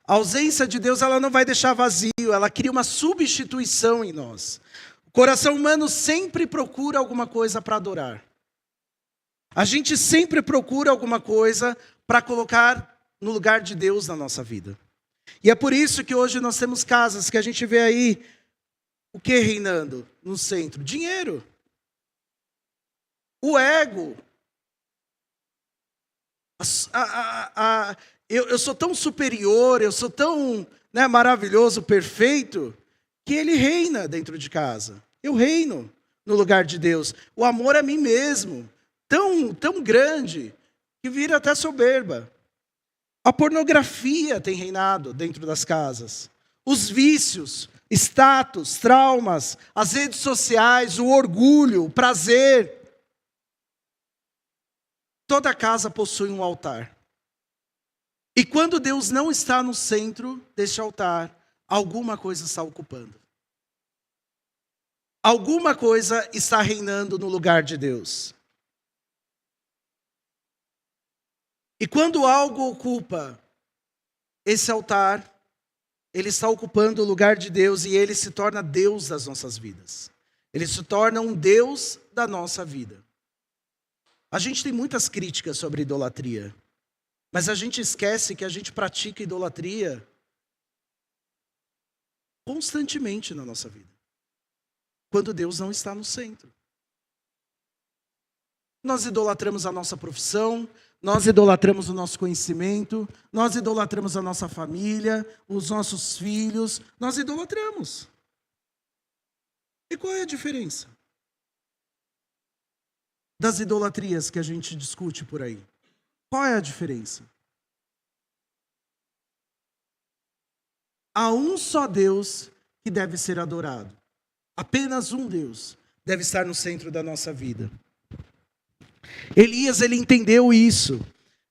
A ausência de Deus, ela não vai deixar vazio, ela cria uma substituição em nós. O coração humano sempre procura alguma coisa para adorar. A gente sempre procura alguma coisa para colocar no lugar de Deus na nossa vida. E é por isso que hoje nós temos casas que a gente vê aí, o que reinando no centro? Dinheiro. O ego. Eu sou tão superior, eu sou tão maravilhoso, perfeito, que ele reina dentro de casa. Eu reino no lugar de Deus. O amor a mim mesmo, tão grande, que vira até soberba. A pornografia tem reinado dentro das casas. Os vícios, status, traumas, as redes sociais, o orgulho, o prazer. Toda casa possui um altar. E quando Deus não está no centro deste altar, alguma coisa está ocupando. Alguma coisa está reinando no lugar de Deus. E quando algo ocupa esse altar, ele está ocupando o lugar de Deus e ele se torna Deus das nossas vidas. Ele se torna um Deus da nossa vida. A gente tem muitas críticas sobre idolatria, mas a gente esquece que a gente pratica idolatria constantemente na nossa vida, quando Deus não está no centro. Nós idolatramos a nossa profissão, nós idolatramos o nosso conhecimento, nós idolatramos a nossa família, os nossos filhos, nós idolatramos. E qual é a diferença das idolatrias que a gente discute por aí? Qual é a diferença? Há um só Deus que deve ser adorado. Apenas um Deus deve estar no centro da nossa vida. Elias, ele entendeu isso.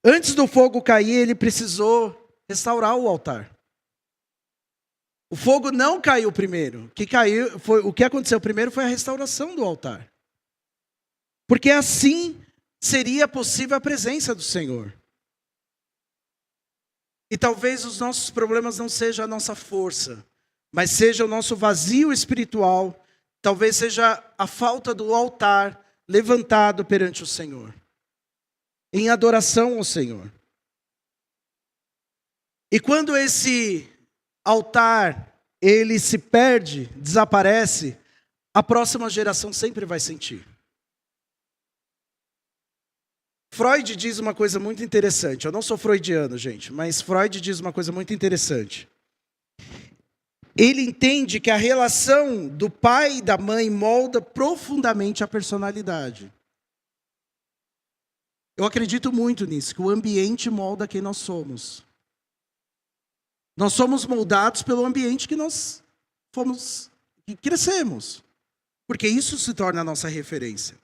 Antes do fogo cair, ele precisou restaurar o altar. O fogo não caiu primeiro. O que aconteceu primeiro foi a restauração do altar. Porque assim seria possível a presença do Senhor. E talvez os nossos problemas não sejam a nossa força, mas seja o nosso vazio espiritual, talvez seja a falta do altar levantado perante o Senhor, em adoração ao Senhor. E quando esse altar, ele se perde, desaparece, a próxima geração sempre vai sentir. Freud diz uma coisa muito interessante. Eu não sou freudiano, gente, mas Freud diz uma coisa muito interessante. Ele entende que a relação do pai e da mãe molda profundamente a personalidade. Eu acredito muito nisso, que o ambiente molda quem nós somos. Nós somos moldados pelo ambiente que nós que crescemos, porque isso se torna a nossa referência.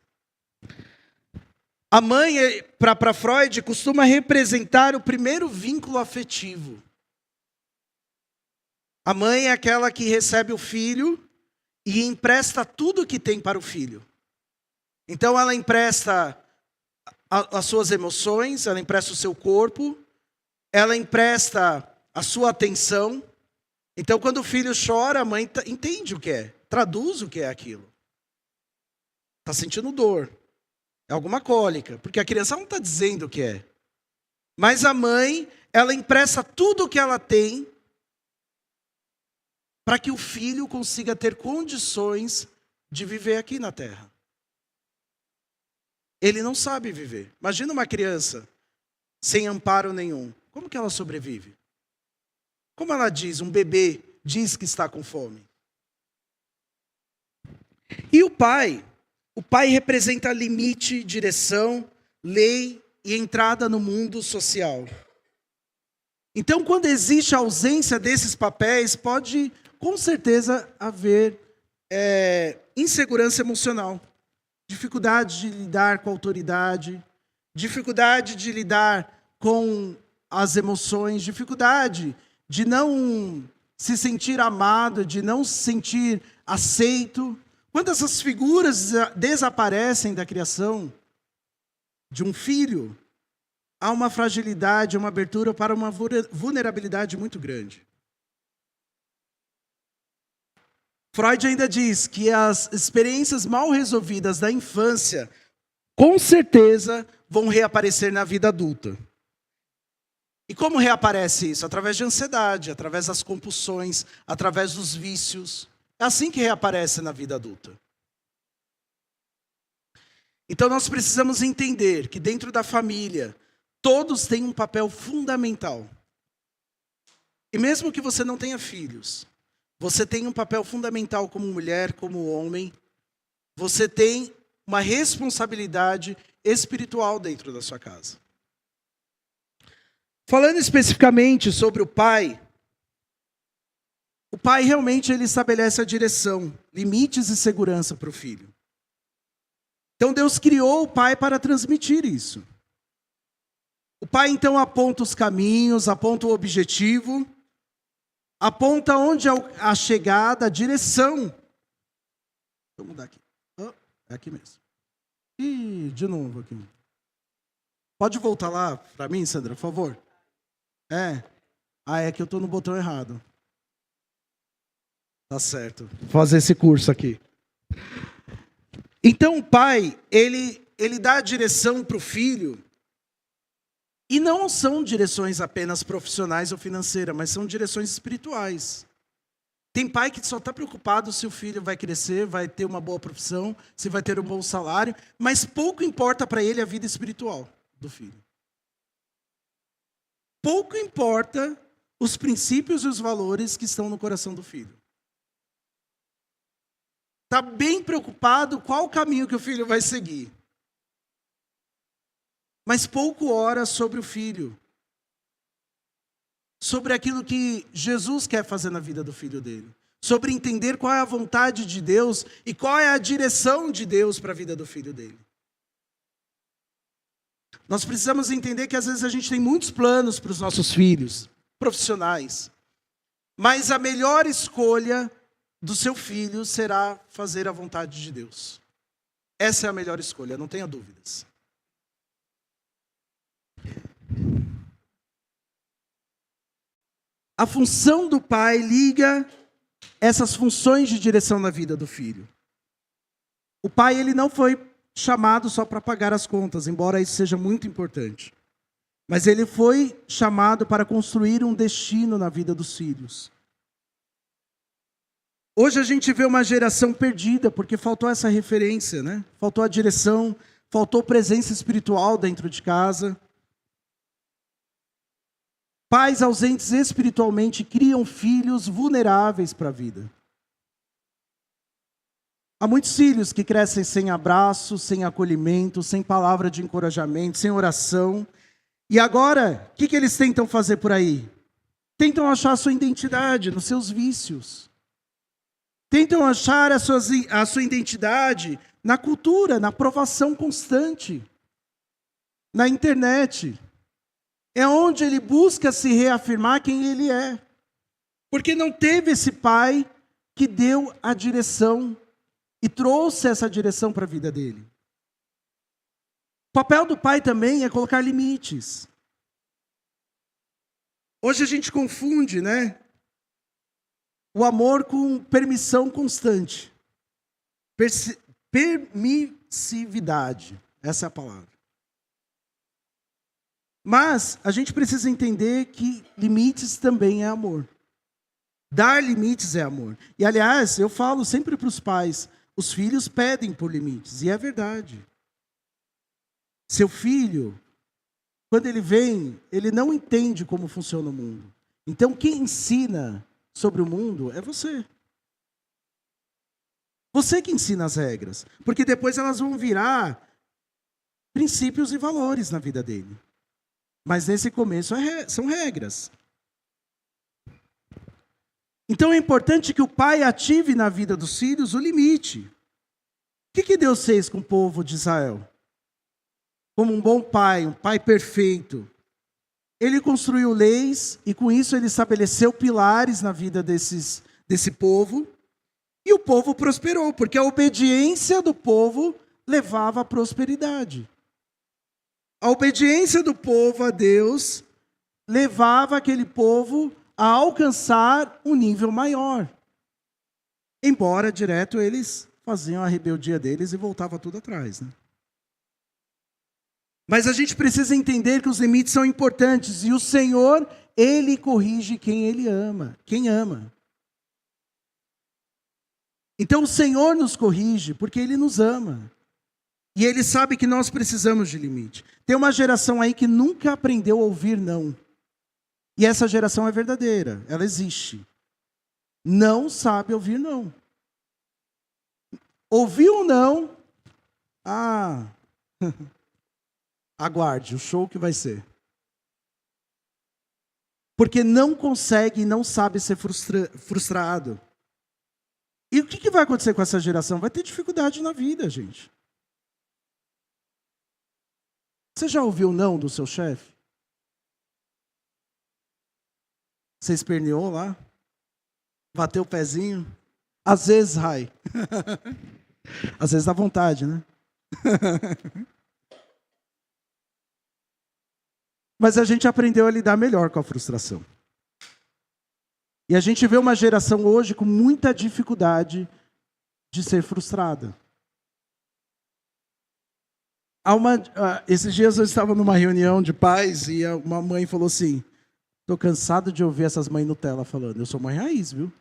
A mãe, para Freud, costuma representar o primeiro vínculo afetivo. A mãe é aquela que recebe o filho e empresta tudo que tem para o filho. Então ela empresta as suas emoções, ela empresta o seu corpo, ela empresta a sua atenção. Então quando o filho chora, a mãe entende o que é, traduz o que é aquilo. Está sentindo dor. É alguma cólica, porque a criança não está dizendo o que é. Mas a mãe, ela empresta tudo o que ela tem para que o filho consiga ter condições de viver aqui na terra. Ele não sabe viver. Imagina uma criança sem amparo nenhum. Como que ela sobrevive? Como ela diz, um bebê diz que está com fome. E o pai representa limite, direção, lei e entrada no mundo social. Então, quando existe a ausência desses papéis, pode, com certeza, haver insegurança emocional. Dificuldade de lidar com a autoridade, dificuldade de lidar com as emoções, dificuldade de não se sentir amado, de não se sentir aceito. Quando essas figuras desaparecem da criação de um filho, há uma fragilidade, uma abertura para uma vulnerabilidade muito grande. Freud ainda diz que as experiências mal resolvidas da infância, com certeza, vão reaparecer na vida adulta. E como reaparece isso? Através de ansiedade, através das compulsões, através dos vícios. É assim que reaparece na vida adulta. Então nós precisamos entender que dentro da família, todos têm um papel fundamental. E mesmo que você não tenha filhos, você tem um papel fundamental como mulher, como homem. Você tem uma responsabilidade espiritual dentro da sua casa. Falando especificamente sobre o pai realmente ele estabelece a direção, limites e segurança para o filho. Então Deus criou o pai para transmitir isso. O pai então aponta os caminhos, aponta o objetivo, aponta onde é a chegada, a direção. Vamos mudar aqui. É aqui mesmo. Ih, de novo aqui. Pode voltar lá para mim, Sandra, por favor? É que eu estou no botão errado. Tá certo. Vou fazer esse curso aqui. Então o pai, ele dá a direção para o filho. E não são direções apenas profissionais ou financeiras, mas são direções espirituais. Tem pai que só está preocupado se o filho vai crescer, vai ter uma boa profissão, se vai ter um bom salário, mas pouco importa para ele a vida espiritual do filho. Pouco importa os princípios e os valores que estão no coração do filho. Está bem preocupado qual o caminho que o filho vai seguir. Mas pouco ora sobre o filho. Sobre aquilo que Jesus quer fazer na vida do filho dele. Sobre entender qual é a vontade de Deus e qual é a direção de Deus para a vida do filho dele. Nós precisamos entender que às vezes a gente tem muitos planos para os nossos filhos, profissionais. Mas a melhor escolha do seu filho será fazer a vontade de Deus. Essa é a melhor escolha, não tenha dúvidas. A função do pai liga essas funções de direção na vida do filho. O pai ele não foi chamado só para pagar as contas, embora isso seja muito importante. Mas ele foi chamado para construir um destino na vida dos filhos. Hoje a gente vê uma geração perdida, porque faltou essa referência, né? Faltou a direção, faltou presença espiritual dentro de casa. Pais ausentes espiritualmente criam filhos vulneráveis para a vida. Há muitos filhos que crescem sem abraço, sem acolhimento, sem palavra de encorajamento, sem oração. E agora, o que eles tentam fazer por aí? Tentam achar a sua identidade nos seus vícios. Tentam achar a sua identidade na cultura, na aprovação constante, na internet. É onde ele busca se reafirmar quem ele é. Porque não teve esse pai que deu a direção e trouxe essa direção para a vida dele. O papel do pai também é colocar limites. Hoje a gente confunde, né? O amor com permissão constante. Permissividade. Essa é a palavra. Mas a gente precisa entender que limites também é amor. Dar limites é amor. E aliás, eu falo sempre para os pais, os filhos pedem por limites. E é verdade. Seu filho, quando ele vem, ele não entende como funciona o mundo. Então quem ensina sobre o mundo é você. Você que ensina as regras. Porque depois elas vão virar princípios e valores na vida dele. Mas nesse começo são regras. Então é importante que o pai ative na vida dos filhos o limite. O que Deus fez com o povo de Israel? Como um bom pai, um pai perfeito. Ele construiu leis e com isso ele estabeleceu pilares na vida desse povo. E o povo prosperou, porque a obediência do povo levava à prosperidade. A obediência do povo a Deus levava aquele povo a alcançar um nível maior. Embora direto eles faziam a rebeldia deles e voltava tudo atrás, né? Mas a gente precisa entender que os limites são importantes. E o Senhor, Ele corrige quem Ele ama. Quem ama. Então o Senhor nos corrige porque Ele nos ama. E Ele sabe que nós precisamos de limite. Tem uma geração aí que nunca aprendeu a ouvir não. E essa geração é verdadeira. Ela existe. Não sabe ouvir não. Ouviu não? Aguarde o show que vai ser. Porque não consegue e não sabe ser frustrado. E o que vai acontecer com essa geração? Vai ter dificuldade na vida, gente. Você já ouviu não do seu chefe? Você esperneou lá? Bateu o pezinho? Às vezes, Rai. Às vezes dá vontade, né? Mas a gente aprendeu a lidar melhor com a frustração. E a gente vê uma geração hoje com muita dificuldade de ser frustrada. Esses dias eu estava numa reunião de pais e uma mãe falou assim, estou cansado de ouvir essas mães Nutella falando, eu sou mãe raiz, viu?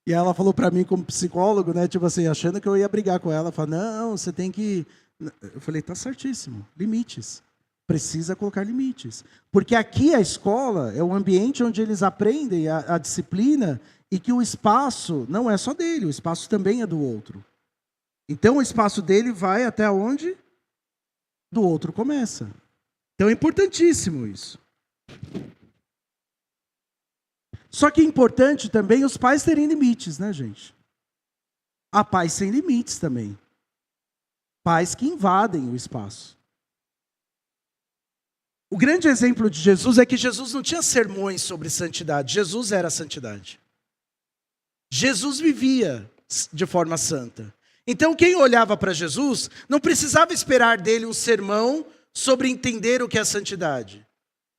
E ela falou para mim como psicólogo, né, tipo assim, achando que eu ia brigar com ela, falou, não, você tem que... Eu falei, tá certíssimo, limites. Precisa colocar limites. Porque aqui a escola é o ambiente onde eles aprendem a disciplina e que o espaço não é só dele, o espaço também é do outro. Então o espaço dele vai até onde do outro começa. Então é importantíssimo isso. Só que é importante também os pais terem limites, né, gente? Há pais sem limites também. Pais que invadem o espaço. O grande exemplo de Jesus é que Jesus não tinha sermões sobre santidade. Jesus era a santidade. Jesus vivia de forma santa. Então quem olhava para Jesus não precisava esperar dele um sermão sobre entender o que é santidade.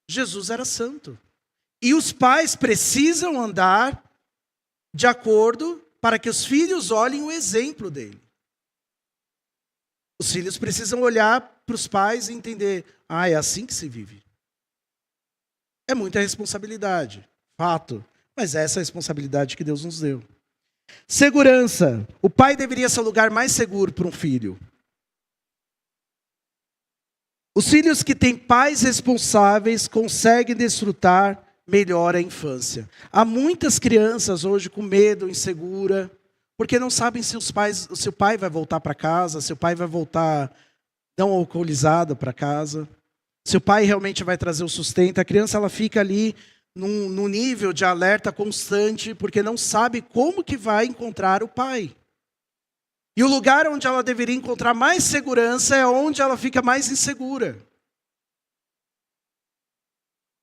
Jesus era santo. E os pais precisam andar de acordo para que os filhos olhem o exemplo dele. Os filhos precisam olhar para os pais e entender, é assim que se vive. É muita responsabilidade, fato. Mas essa é a responsabilidade que Deus nos deu. Segurança. O pai deveria ser o lugar mais seguro para um filho. Os filhos que têm pais responsáveis conseguem desfrutar melhor a infância. Há muitas crianças hoje com medo, insegura, porque não sabem se o pai vai voltar para casa, se o pai vai voltar não alcoolizado para casa, se o pai realmente vai trazer o sustento. A criança ela fica ali num nível de alerta constante, porque não sabe como que vai encontrar o pai. E o lugar onde ela deveria encontrar mais segurança é onde ela fica mais insegura.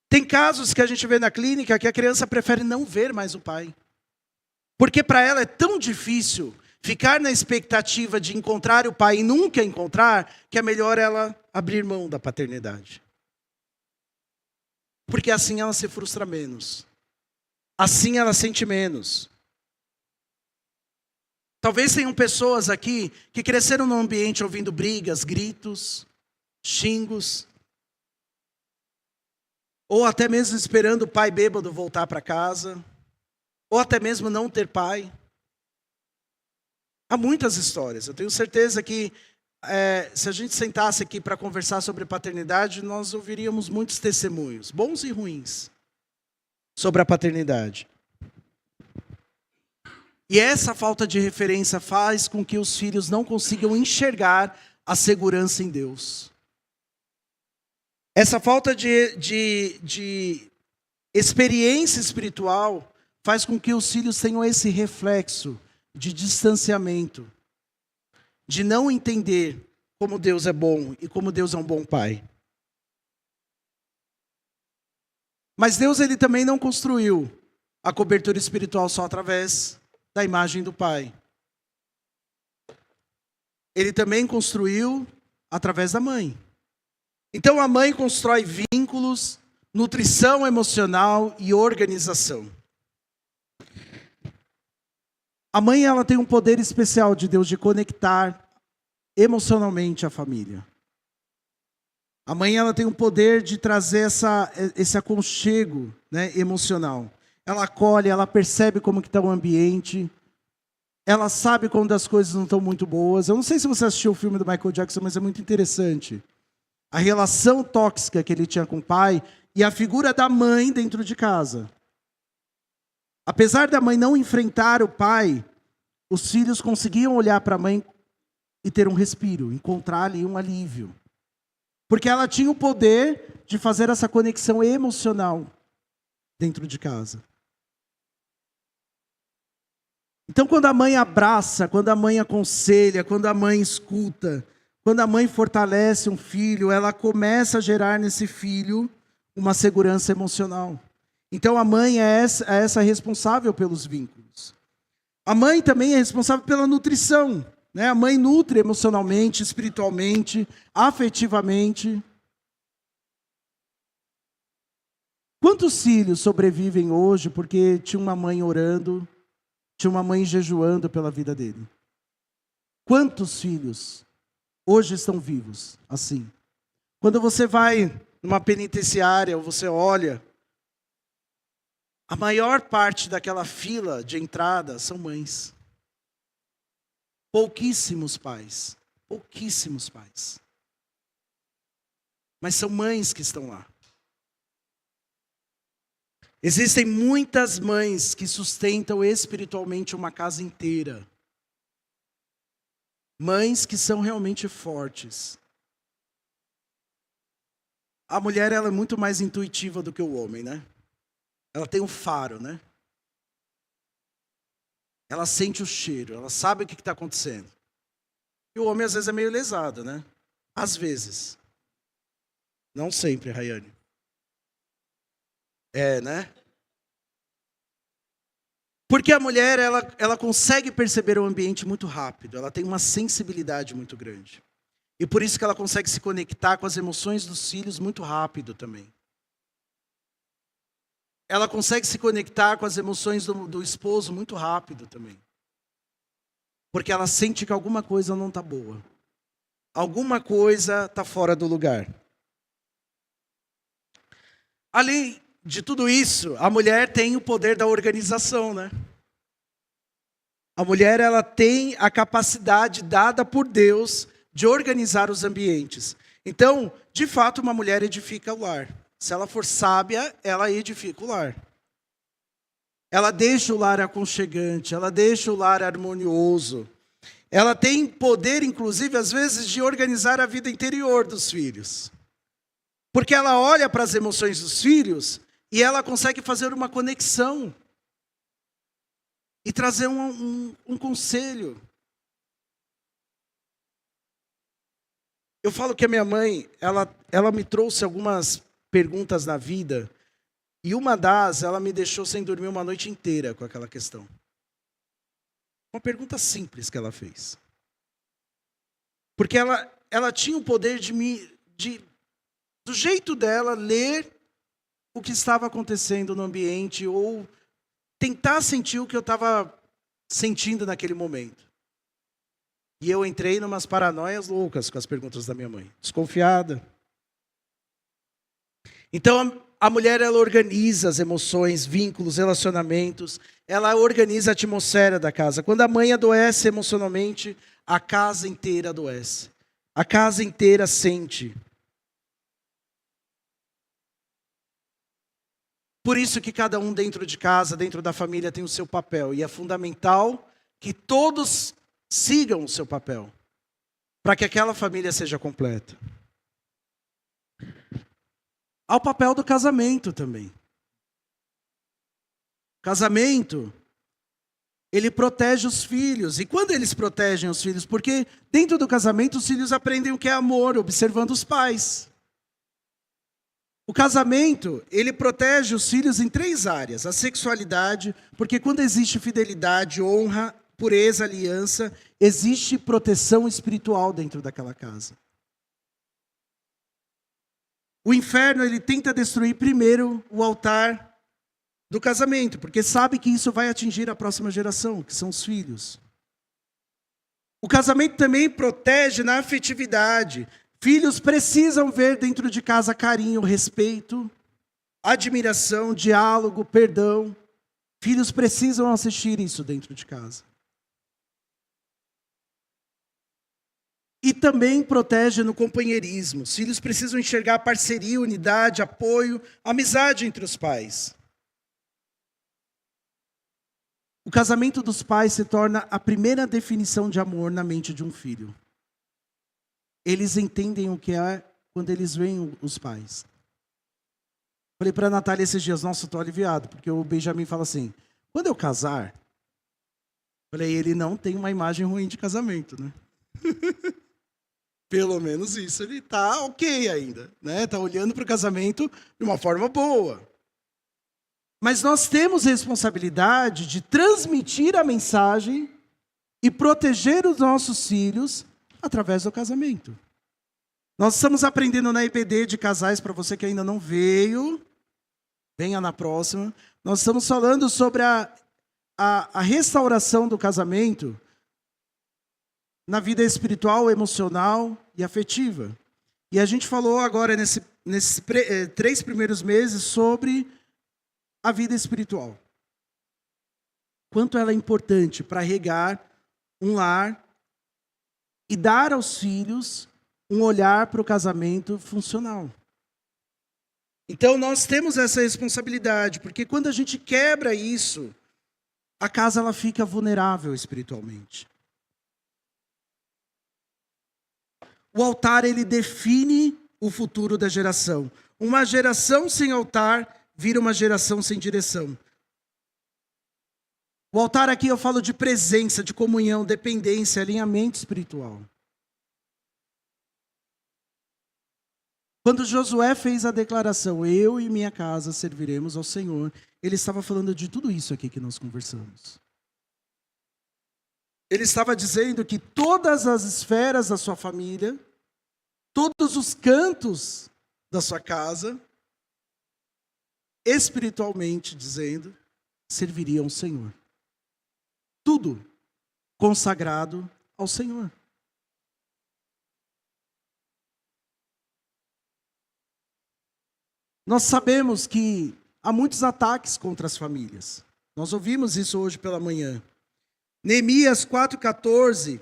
Tem casos que a gente vê na clínica que a criança prefere não ver mais o pai. Porque para ela é tão difícil ficar na expectativa de encontrar o pai e nunca encontrar, que é melhor ela abrir mão da paternidade. Porque assim ela se frustra menos. Assim ela sente menos. Talvez tenham pessoas aqui que cresceram num ambiente ouvindo brigas, gritos, xingos. Ou até mesmo esperando o pai bêbado voltar para casa. Ou até mesmo não ter pai. Há muitas histórias. Eu tenho certeza que se a gente sentasse aqui para conversar sobre paternidade, nós ouviríamos muitos testemunhos, bons e ruins, sobre a paternidade. E essa falta de referência faz com que os filhos não consigam enxergar a segurança em Deus. Essa falta de experiência espiritual faz com que os filhos tenham esse reflexo de distanciamento, de não entender como Deus é bom e como Deus é um bom pai. Mas Deus ele também não construiu a cobertura espiritual só através da imagem do pai. Ele também construiu através da mãe. Então a mãe constrói vínculos, nutrição emocional e organização. A mãe ela tem um poder especial de Deus de conectar emocionalmente a família. A mãe ela tem um poder de trazer esse aconchego, né, emocional. Ela acolhe, ela percebe como que está o ambiente. Ela sabe quando as coisas não estão muito boas. Eu não sei se você assistiu o filme do Michael Jackson, mas é muito interessante. A relação tóxica que ele tinha com o pai e a figura da mãe dentro de casa. Apesar da mãe não enfrentar o pai, os filhos conseguiam olhar para a mãe e ter um respiro, encontrar ali um alívio. Porque ela tinha o poder de fazer essa conexão emocional dentro de casa. Então, quando a mãe abraça, quando a mãe aconselha, quando a mãe escuta, quando a mãe fortalece um filho, ela começa a gerar nesse filho uma segurança emocional. Então, a mãe é essa responsável pelos vínculos. A mãe também é responsável pela nutrição. Né? A mãe nutre emocionalmente, espiritualmente, afetivamente. Quantos filhos sobrevivem hoje porque tinha uma mãe orando, tinha uma mãe jejuando pela vida dele? Quantos filhos hoje estão vivos assim? Quando você vai numa penitenciária, ou você olha, a maior parte daquela fila de entrada são mães. Pouquíssimos pais. Pouquíssimos pais. Mas são mães que estão lá. Existem muitas mães que sustentam espiritualmente uma casa inteira. Mães que são realmente fortes. A mulher ela é muito mais intuitiva do que o homem, né? Ela tem um faro, né? Ela sente o cheiro, ela sabe o que está acontecendo. E o homem às vezes é meio lesado, né? Às vezes. Não sempre, Rayane. É, né? Porque a mulher, ela consegue perceber o ambiente muito rápido. Ela tem uma sensibilidade muito grande. E por isso que ela consegue se conectar com as emoções dos filhos muito rápido também. Ela consegue se conectar com as emoções do esposo muito rápido também. Porque ela sente que alguma coisa não está boa. Alguma coisa está fora do lugar. Além de tudo isso, a mulher tem o poder da organização, né? A mulher, ela tem a capacidade dada por Deus de organizar os ambientes. Então, de fato, uma mulher edifica o lar. Se ela for sábia, ela edifica o lar. Ela deixa o lar aconchegante, ela deixa o lar harmonioso. Ela tem poder, inclusive, às vezes, de organizar a vida interior dos filhos. Porque ela olha para as emoções dos filhos e ela consegue fazer uma conexão. E trazer um conselho. Eu falo que a minha mãe, ela me trouxe algumas perguntas na vida. E uma das, ela me deixou sem dormir uma noite inteira com aquela questão. Uma pergunta simples que ela fez. Porque ela tinha o poder do jeito dela, ler o que estava acontecendo no ambiente ou tentar sentir o que eu estava sentindo naquele momento. E eu entrei numas paranoias loucas com as perguntas da minha mãe. Desconfiada. Então, a mulher, ela organiza as emoções, vínculos, relacionamentos. Ela organiza a atmosfera da casa. Quando a mãe adoece emocionalmente, a casa inteira adoece. A casa inteira sente. Por isso que cada um dentro de casa, dentro da família, tem o seu papel. E é fundamental que todos sigam o seu papel, para que aquela família seja completa. Há o papel do casamento também. O casamento, ele protege os filhos. E quando eles protegem os filhos? Porque dentro do casamento os filhos aprendem o que é amor, observando os pais. O casamento, ele protege os filhos em 3 áreas. A sexualidade, porque quando existe fidelidade, honra, pureza, aliança, existe proteção espiritual dentro daquela casa. O inferno, ele tenta destruir primeiro o altar do casamento, porque sabe que isso vai atingir a próxima geração, que são os filhos. O casamento também protege na afetividade. Filhos precisam ver dentro de casa carinho, respeito, admiração, diálogo, perdão. Filhos precisam assistir isso dentro de casa. E também protege no companheirismo. Os filhos precisam enxergar parceria, unidade, apoio, amizade entre os pais. O casamento dos pais se torna a primeira definição de amor na mente de um filho. Eles entendem o que é quando eles veem os pais. Falei para a Natália esses dias, nossa, estou aliviado, porque o Benjamin fala assim, quando eu casar, falei, ele não tem uma imagem ruim de casamento, né? Pelo menos isso, ele está ok ainda, né? Está olhando para o casamento de uma forma boa. Mas nós temos responsabilidade de transmitir a mensagem e proteger os nossos filhos através do casamento. Nós estamos aprendendo na IPD de casais, para você que ainda não veio, venha na próxima. Nós estamos falando sobre a restauração do casamento na vida espiritual, emocional e afetiva. E a gente falou agora, nesses 3 primeiros meses, sobre a vida espiritual. Quanto ela é importante para regar um lar e dar aos filhos um olhar para o casamento funcional. Então nós temos essa responsabilidade, porque quando a gente quebra isso, a casa ela fica vulnerável espiritualmente. O altar, ele define o futuro da geração. Uma geração sem altar vira uma geração sem direção. O altar aqui eu falo de presença, de comunhão, dependência, alinhamento espiritual. Quando Josué fez a declaração, eu e minha casa serviremos ao Senhor, ele estava falando de tudo isso aqui que nós conversamos. Ele estava dizendo que todas as esferas da sua família, todos os cantos da sua casa, espiritualmente dizendo, serviriam ao Senhor. Tudo consagrado ao Senhor. Nós sabemos que há muitos ataques contra as famílias. Nós ouvimos isso hoje pela manhã. Neemias 4,14,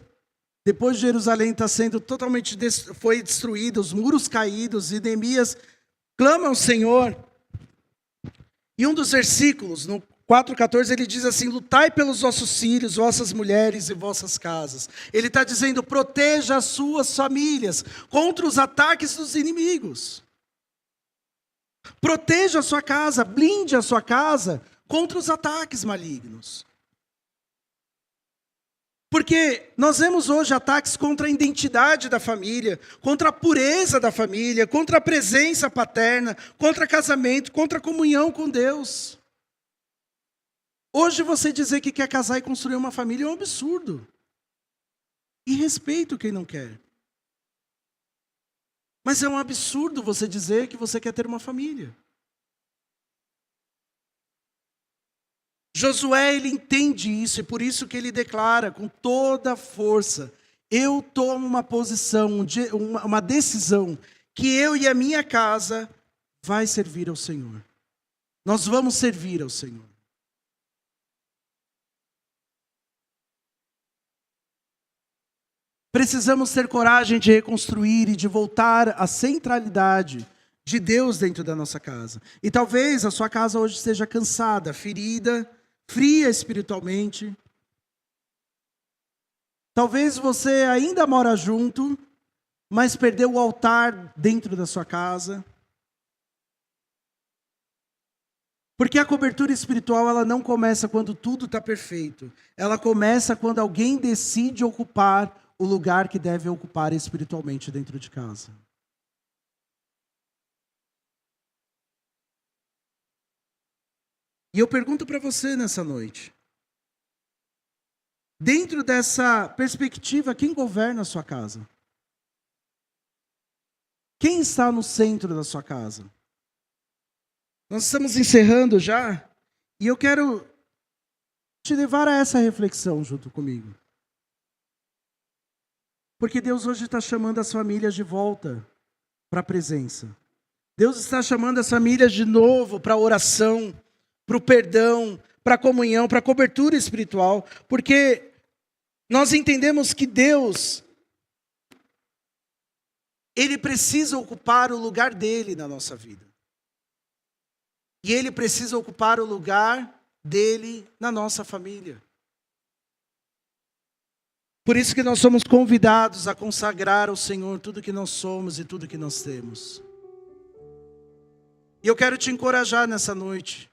depois de Jerusalém está sendo totalmente foi destruída, os muros caídos, e Neemias clama ao Senhor. E um dos versículos, no 4,14, ele diz assim: lutai pelos vossos filhos, vossas mulheres e vossas casas. Ele está dizendo: proteja as suas famílias contra os ataques dos inimigos. Proteja a sua casa, blinde a sua casa contra os ataques malignos. Porque nós vemos hoje ataques contra a identidade da família, contra a pureza da família, contra a presença paterna, contra casamento, contra a comunhão com Deus. Hoje você dizer que quer casar e construir uma família é um absurdo. E respeito quem não quer. Mas é um absurdo você dizer que você quer ter uma família. Josué, ele entende isso, e por isso que ele declara com toda a força: eu tomo uma posição, uma decisão, que eu e a minha casa vai servir ao Senhor. Nós vamos servir ao Senhor. Precisamos ter coragem de reconstruir e de voltar à centralidade de Deus dentro da nossa casa. E talvez a sua casa hoje esteja cansada, ferida, fria espiritualmente. Talvez você ainda mora junto, mas perdeu o altar dentro da sua casa. Porque a cobertura espiritual, ela não começa quando tudo está perfeito. Ela começa quando alguém decide ocupar o lugar que deve ocupar espiritualmente dentro de casa. E eu pergunto para você nessa noite: dentro dessa perspectiva, quem governa a sua casa? Quem está no centro da sua casa? Nós estamos encerrando já, e eu quero te levar a essa reflexão junto comigo. Porque Deus hoje está chamando as famílias de volta para a presença. Deus está chamando as famílias de novo para a oração, para o perdão, para a comunhão, para a cobertura espiritual. Porque nós entendemos que Deus, Ele precisa ocupar o lugar dele na nossa vida. E Ele precisa ocupar o lugar dele na nossa família. Por isso que nós somos convidados a consagrar ao Senhor tudo que nós somos e tudo que nós temos. E eu quero te encorajar nessa noite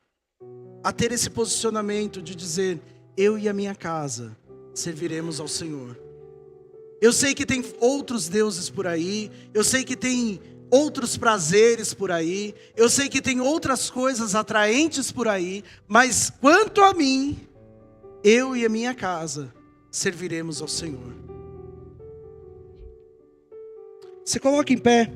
a ter esse posicionamento de dizer: eu e a minha casa serviremos ao Senhor. Eu sei que tem outros deuses por aí, eu sei que tem outros prazeres por aí, eu sei que tem outras coisas atraentes por aí, mas quanto a mim, eu e a minha casa serviremos ao Senhor. Se coloque em pé.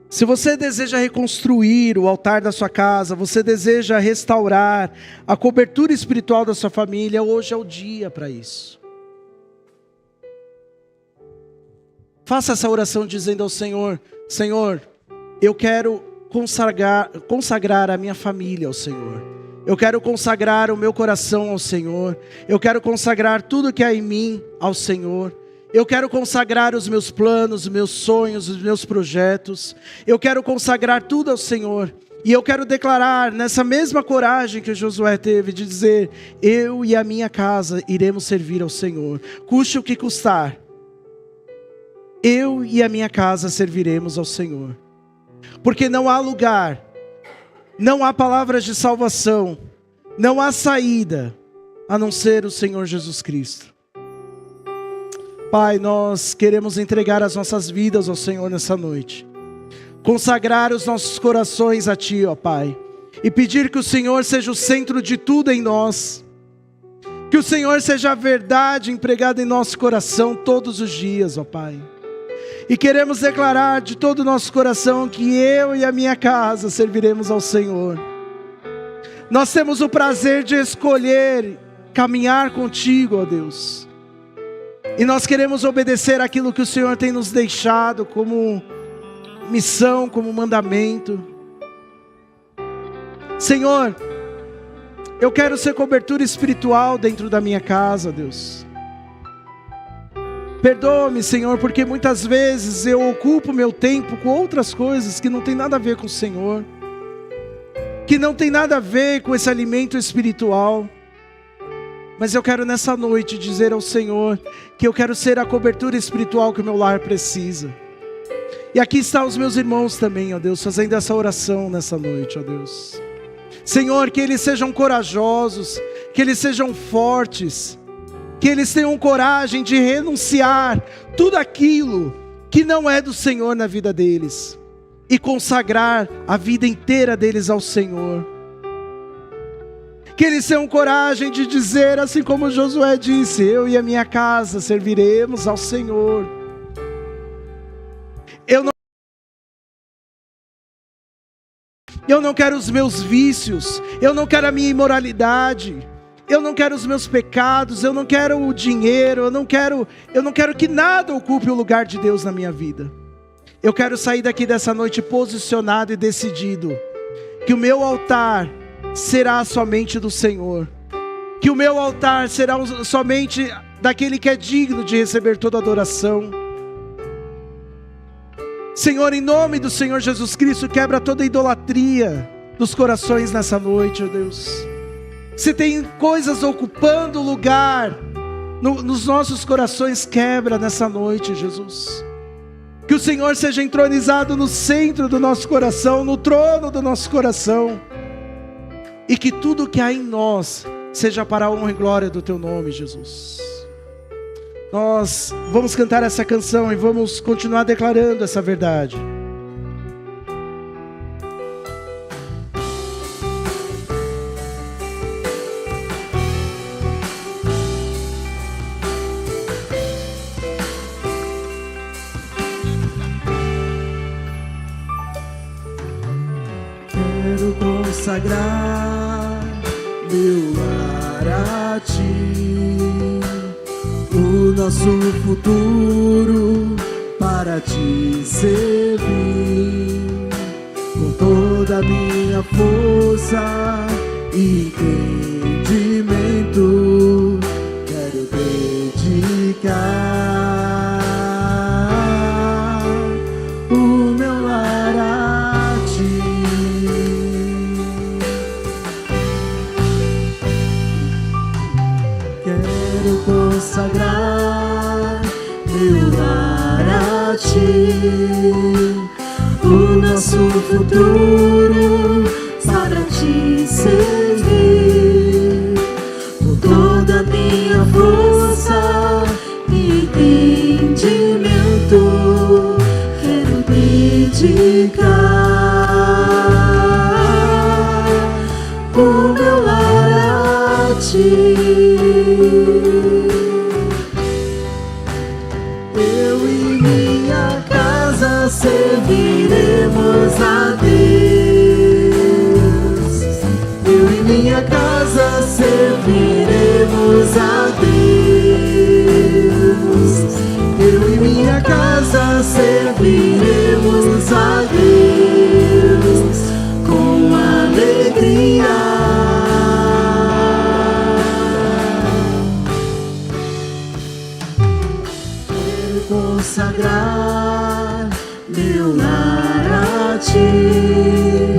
Se você deseja reconstruir o altar da sua casa, você deseja restaurar a cobertura espiritual da sua família, hoje é o dia para isso. Faça essa oração dizendo ao Senhor: Senhor, eu quero consagrar a minha família ao Senhor. Eu quero consagrar o meu coração ao Senhor. Eu quero consagrar tudo que há em mim ao Senhor. Eu quero consagrar os meus planos, os meus sonhos, os meus projetos. Eu quero consagrar tudo ao Senhor. E eu quero declarar nessa mesma coragem que Josué teve de dizer: eu e a minha casa iremos servir ao Senhor, custe o que custar. Eu e a minha casa serviremos ao Senhor. Porque não há lugar, não há palavras de salvação, não há saída, a não ser o Senhor Jesus Cristo. Pai, nós queremos entregar as nossas vidas ao Senhor nessa noite. Consagrar os nossos corações a Ti, ó Pai. E pedir que o Senhor seja o centro de tudo em nós. Que o Senhor seja a verdade empregada em nosso coração todos os dias, ó Pai. E queremos declarar de todo o nosso coração que eu e a minha casa serviremos ao Senhor. Nós temos o prazer de escolher caminhar contigo, ó Deus. E nós queremos obedecer aquilo que o Senhor tem nos deixado como missão, como mandamento. Senhor, eu quero ser cobertura espiritual dentro da minha casa, Deus. Perdoa-me, Senhor, porque muitas vezes eu ocupo meu tempo com outras coisas que não tem nada a ver com o Senhor, que não tem nada a ver com esse alimento espiritual. Mas eu quero nessa noite dizer ao Senhor que eu quero ser a cobertura espiritual que o meu lar precisa. E aqui estão os meus irmãos também, ó Deus, fazendo essa oração nessa noite, ó Deus. Senhor, que eles sejam corajosos, que eles sejam fortes, que eles tenham coragem de renunciar tudo aquilo que não é do Senhor na vida deles e consagrar a vida inteira deles ao Senhor. Que eles tenham coragem de dizer, assim como Josué disse: eu e a minha casa serviremos ao Senhor. Eu não quero os meus vícios, eu não quero a minha imoralidade, eu não quero os meus pecados, eu não quero o dinheiro, eu não quero que nada ocupe o lugar de Deus na minha vida. Eu quero sair daqui dessa noite posicionado e decidido que o meu altar será somente do Senhor, que o meu altar será somente daquele que é digno de receber toda adoração. Senhor, em nome do Senhor Jesus Cristo, quebra toda a idolatria dos corações nessa noite, ó Deus. Se tem coisas ocupando lugar nos nossos corações, quebra nessa noite, Jesus. Que o Senhor seja entronizado no centro do nosso coração, no trono do nosso coração. E que tudo que há em nós seja para a honra e glória do Teu nome, Jesus. Nós vamos cantar essa canção e vamos continuar declarando essa verdade. Quero consagrar meu lar a Ti, o nosso futuro para Te servir, com toda a minha força e entendimento, quero dedicar o meu lar a Ti. Quero consagrar meu lar a Ti, o nosso futuro para Te servir, com toda a minha força e entendimento, quero dedicar o meu lar a Ti. Eu e minha casa serviremos a Deus. Eu e minha casa serviremos a Deus. Eu e minha casa serviremos a Deus com alegria. Consagrar meu lar a Ti,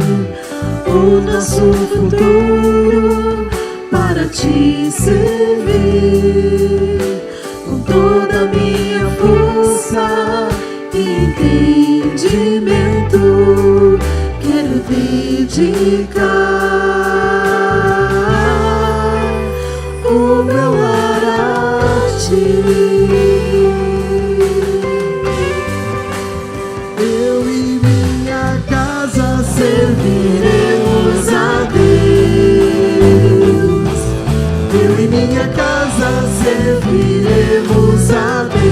o nosso futuro para Te servir, com toda a minha força e entendimento, quero dedicar o meu lar a Ti. Serviremos a Deus. Eu e minha casa serviremos a Deus.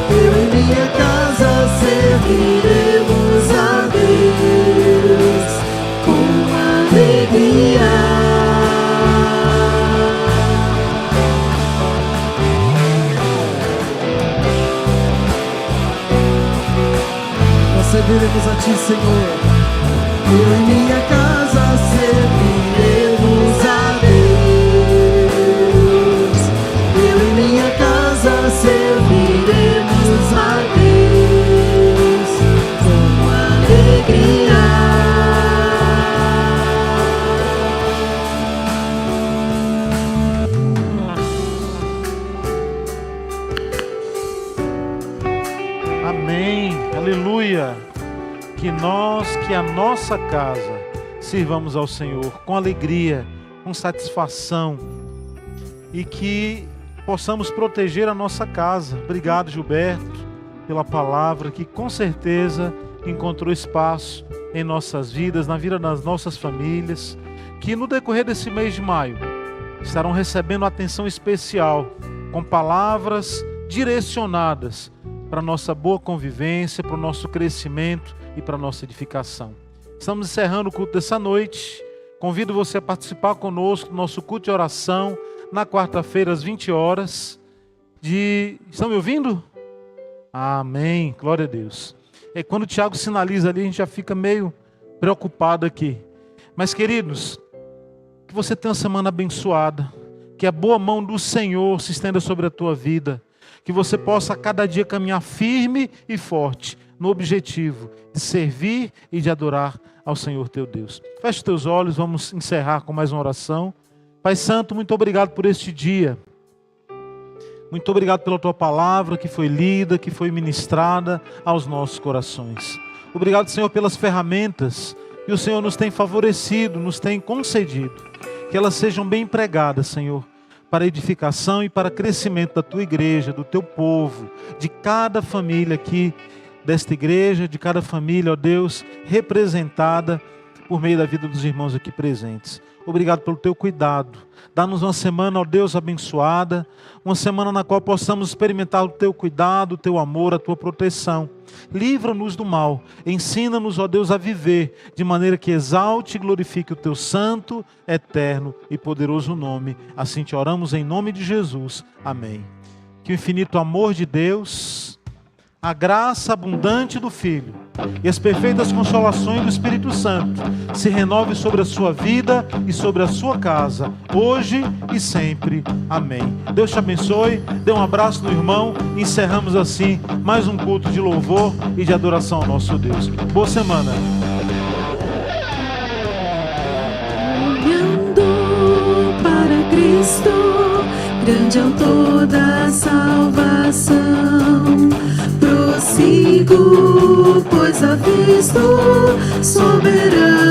Eu e minha casa serviremos a Deus serviremos a Ti, Senhor. Eu e minha casa serviremos a Deus. Eu e minha casa serviremos a Deus com alegria. Amém, aleluia. Que a nossa casa sirvamos ao Senhor com alegria, com satisfação, e que possamos proteger a nossa casa. Obrigado, Gilberto, pela palavra que com certeza encontrou espaço em nossas vidas, na vida das nossas famílias, que no decorrer desse mês de maio estarão recebendo atenção especial, com palavras direcionadas para a nossa boa convivência, para o nosso crescimento e para a nossa edificação. Estamos encerrando o culto dessa noite. Convido você a participar conosco do nosso culto de oração na quarta-feira às 20 horas. Estão me ouvindo? Amém, glória a Deus. E quando o Tiago sinaliza ali, a gente já fica meio preocupado aqui. Mas queridos, que você tenha uma semana abençoada, que a boa mão do Senhor se estenda sobre a tua vida, que você possa a cada dia caminhar firme e forte no objetivo de servir e de adorar ao Senhor teu Deus. Feche os teus olhos, vamos encerrar com mais uma oração. Pai Santo, muito obrigado por este dia. Muito obrigado pela tua palavra que foi lida, que foi ministrada aos nossos corações. Obrigado, Senhor, pelas ferramentas que o Senhor nos tem favorecido, nos tem concedido. Que elas sejam bem empregadas, Senhor, para edificação e para crescimento da tua igreja, do teu povo, de cada família aqui desta igreja, de cada família, ó Deus, representada por meio da vida dos irmãos aqui presentes. Obrigado pelo teu cuidado. Dá-nos uma semana, ó Deus, abençoada, uma semana na qual possamos experimentar o teu cuidado, o teu amor, a tua proteção. Livra-nos do mal, ensina-nos, ó Deus, a viver de maneira que exalte e glorifique o teu santo, eterno e poderoso nome. Assim te oramos em nome de Jesus. Amém. Que o infinito amor de Deus, a graça abundante do Filho e as perfeitas consolações do Espírito Santo se renove sobre a sua vida e sobre a sua casa, hoje e sempre. Amém. Deus te abençoe, dê um abraço no irmão e encerramos assim mais um culto de louvor e de adoração ao nosso Deus. Boa semana. Olhando para Cristo, grande autor da salvação, prossigo, pois avisto soberano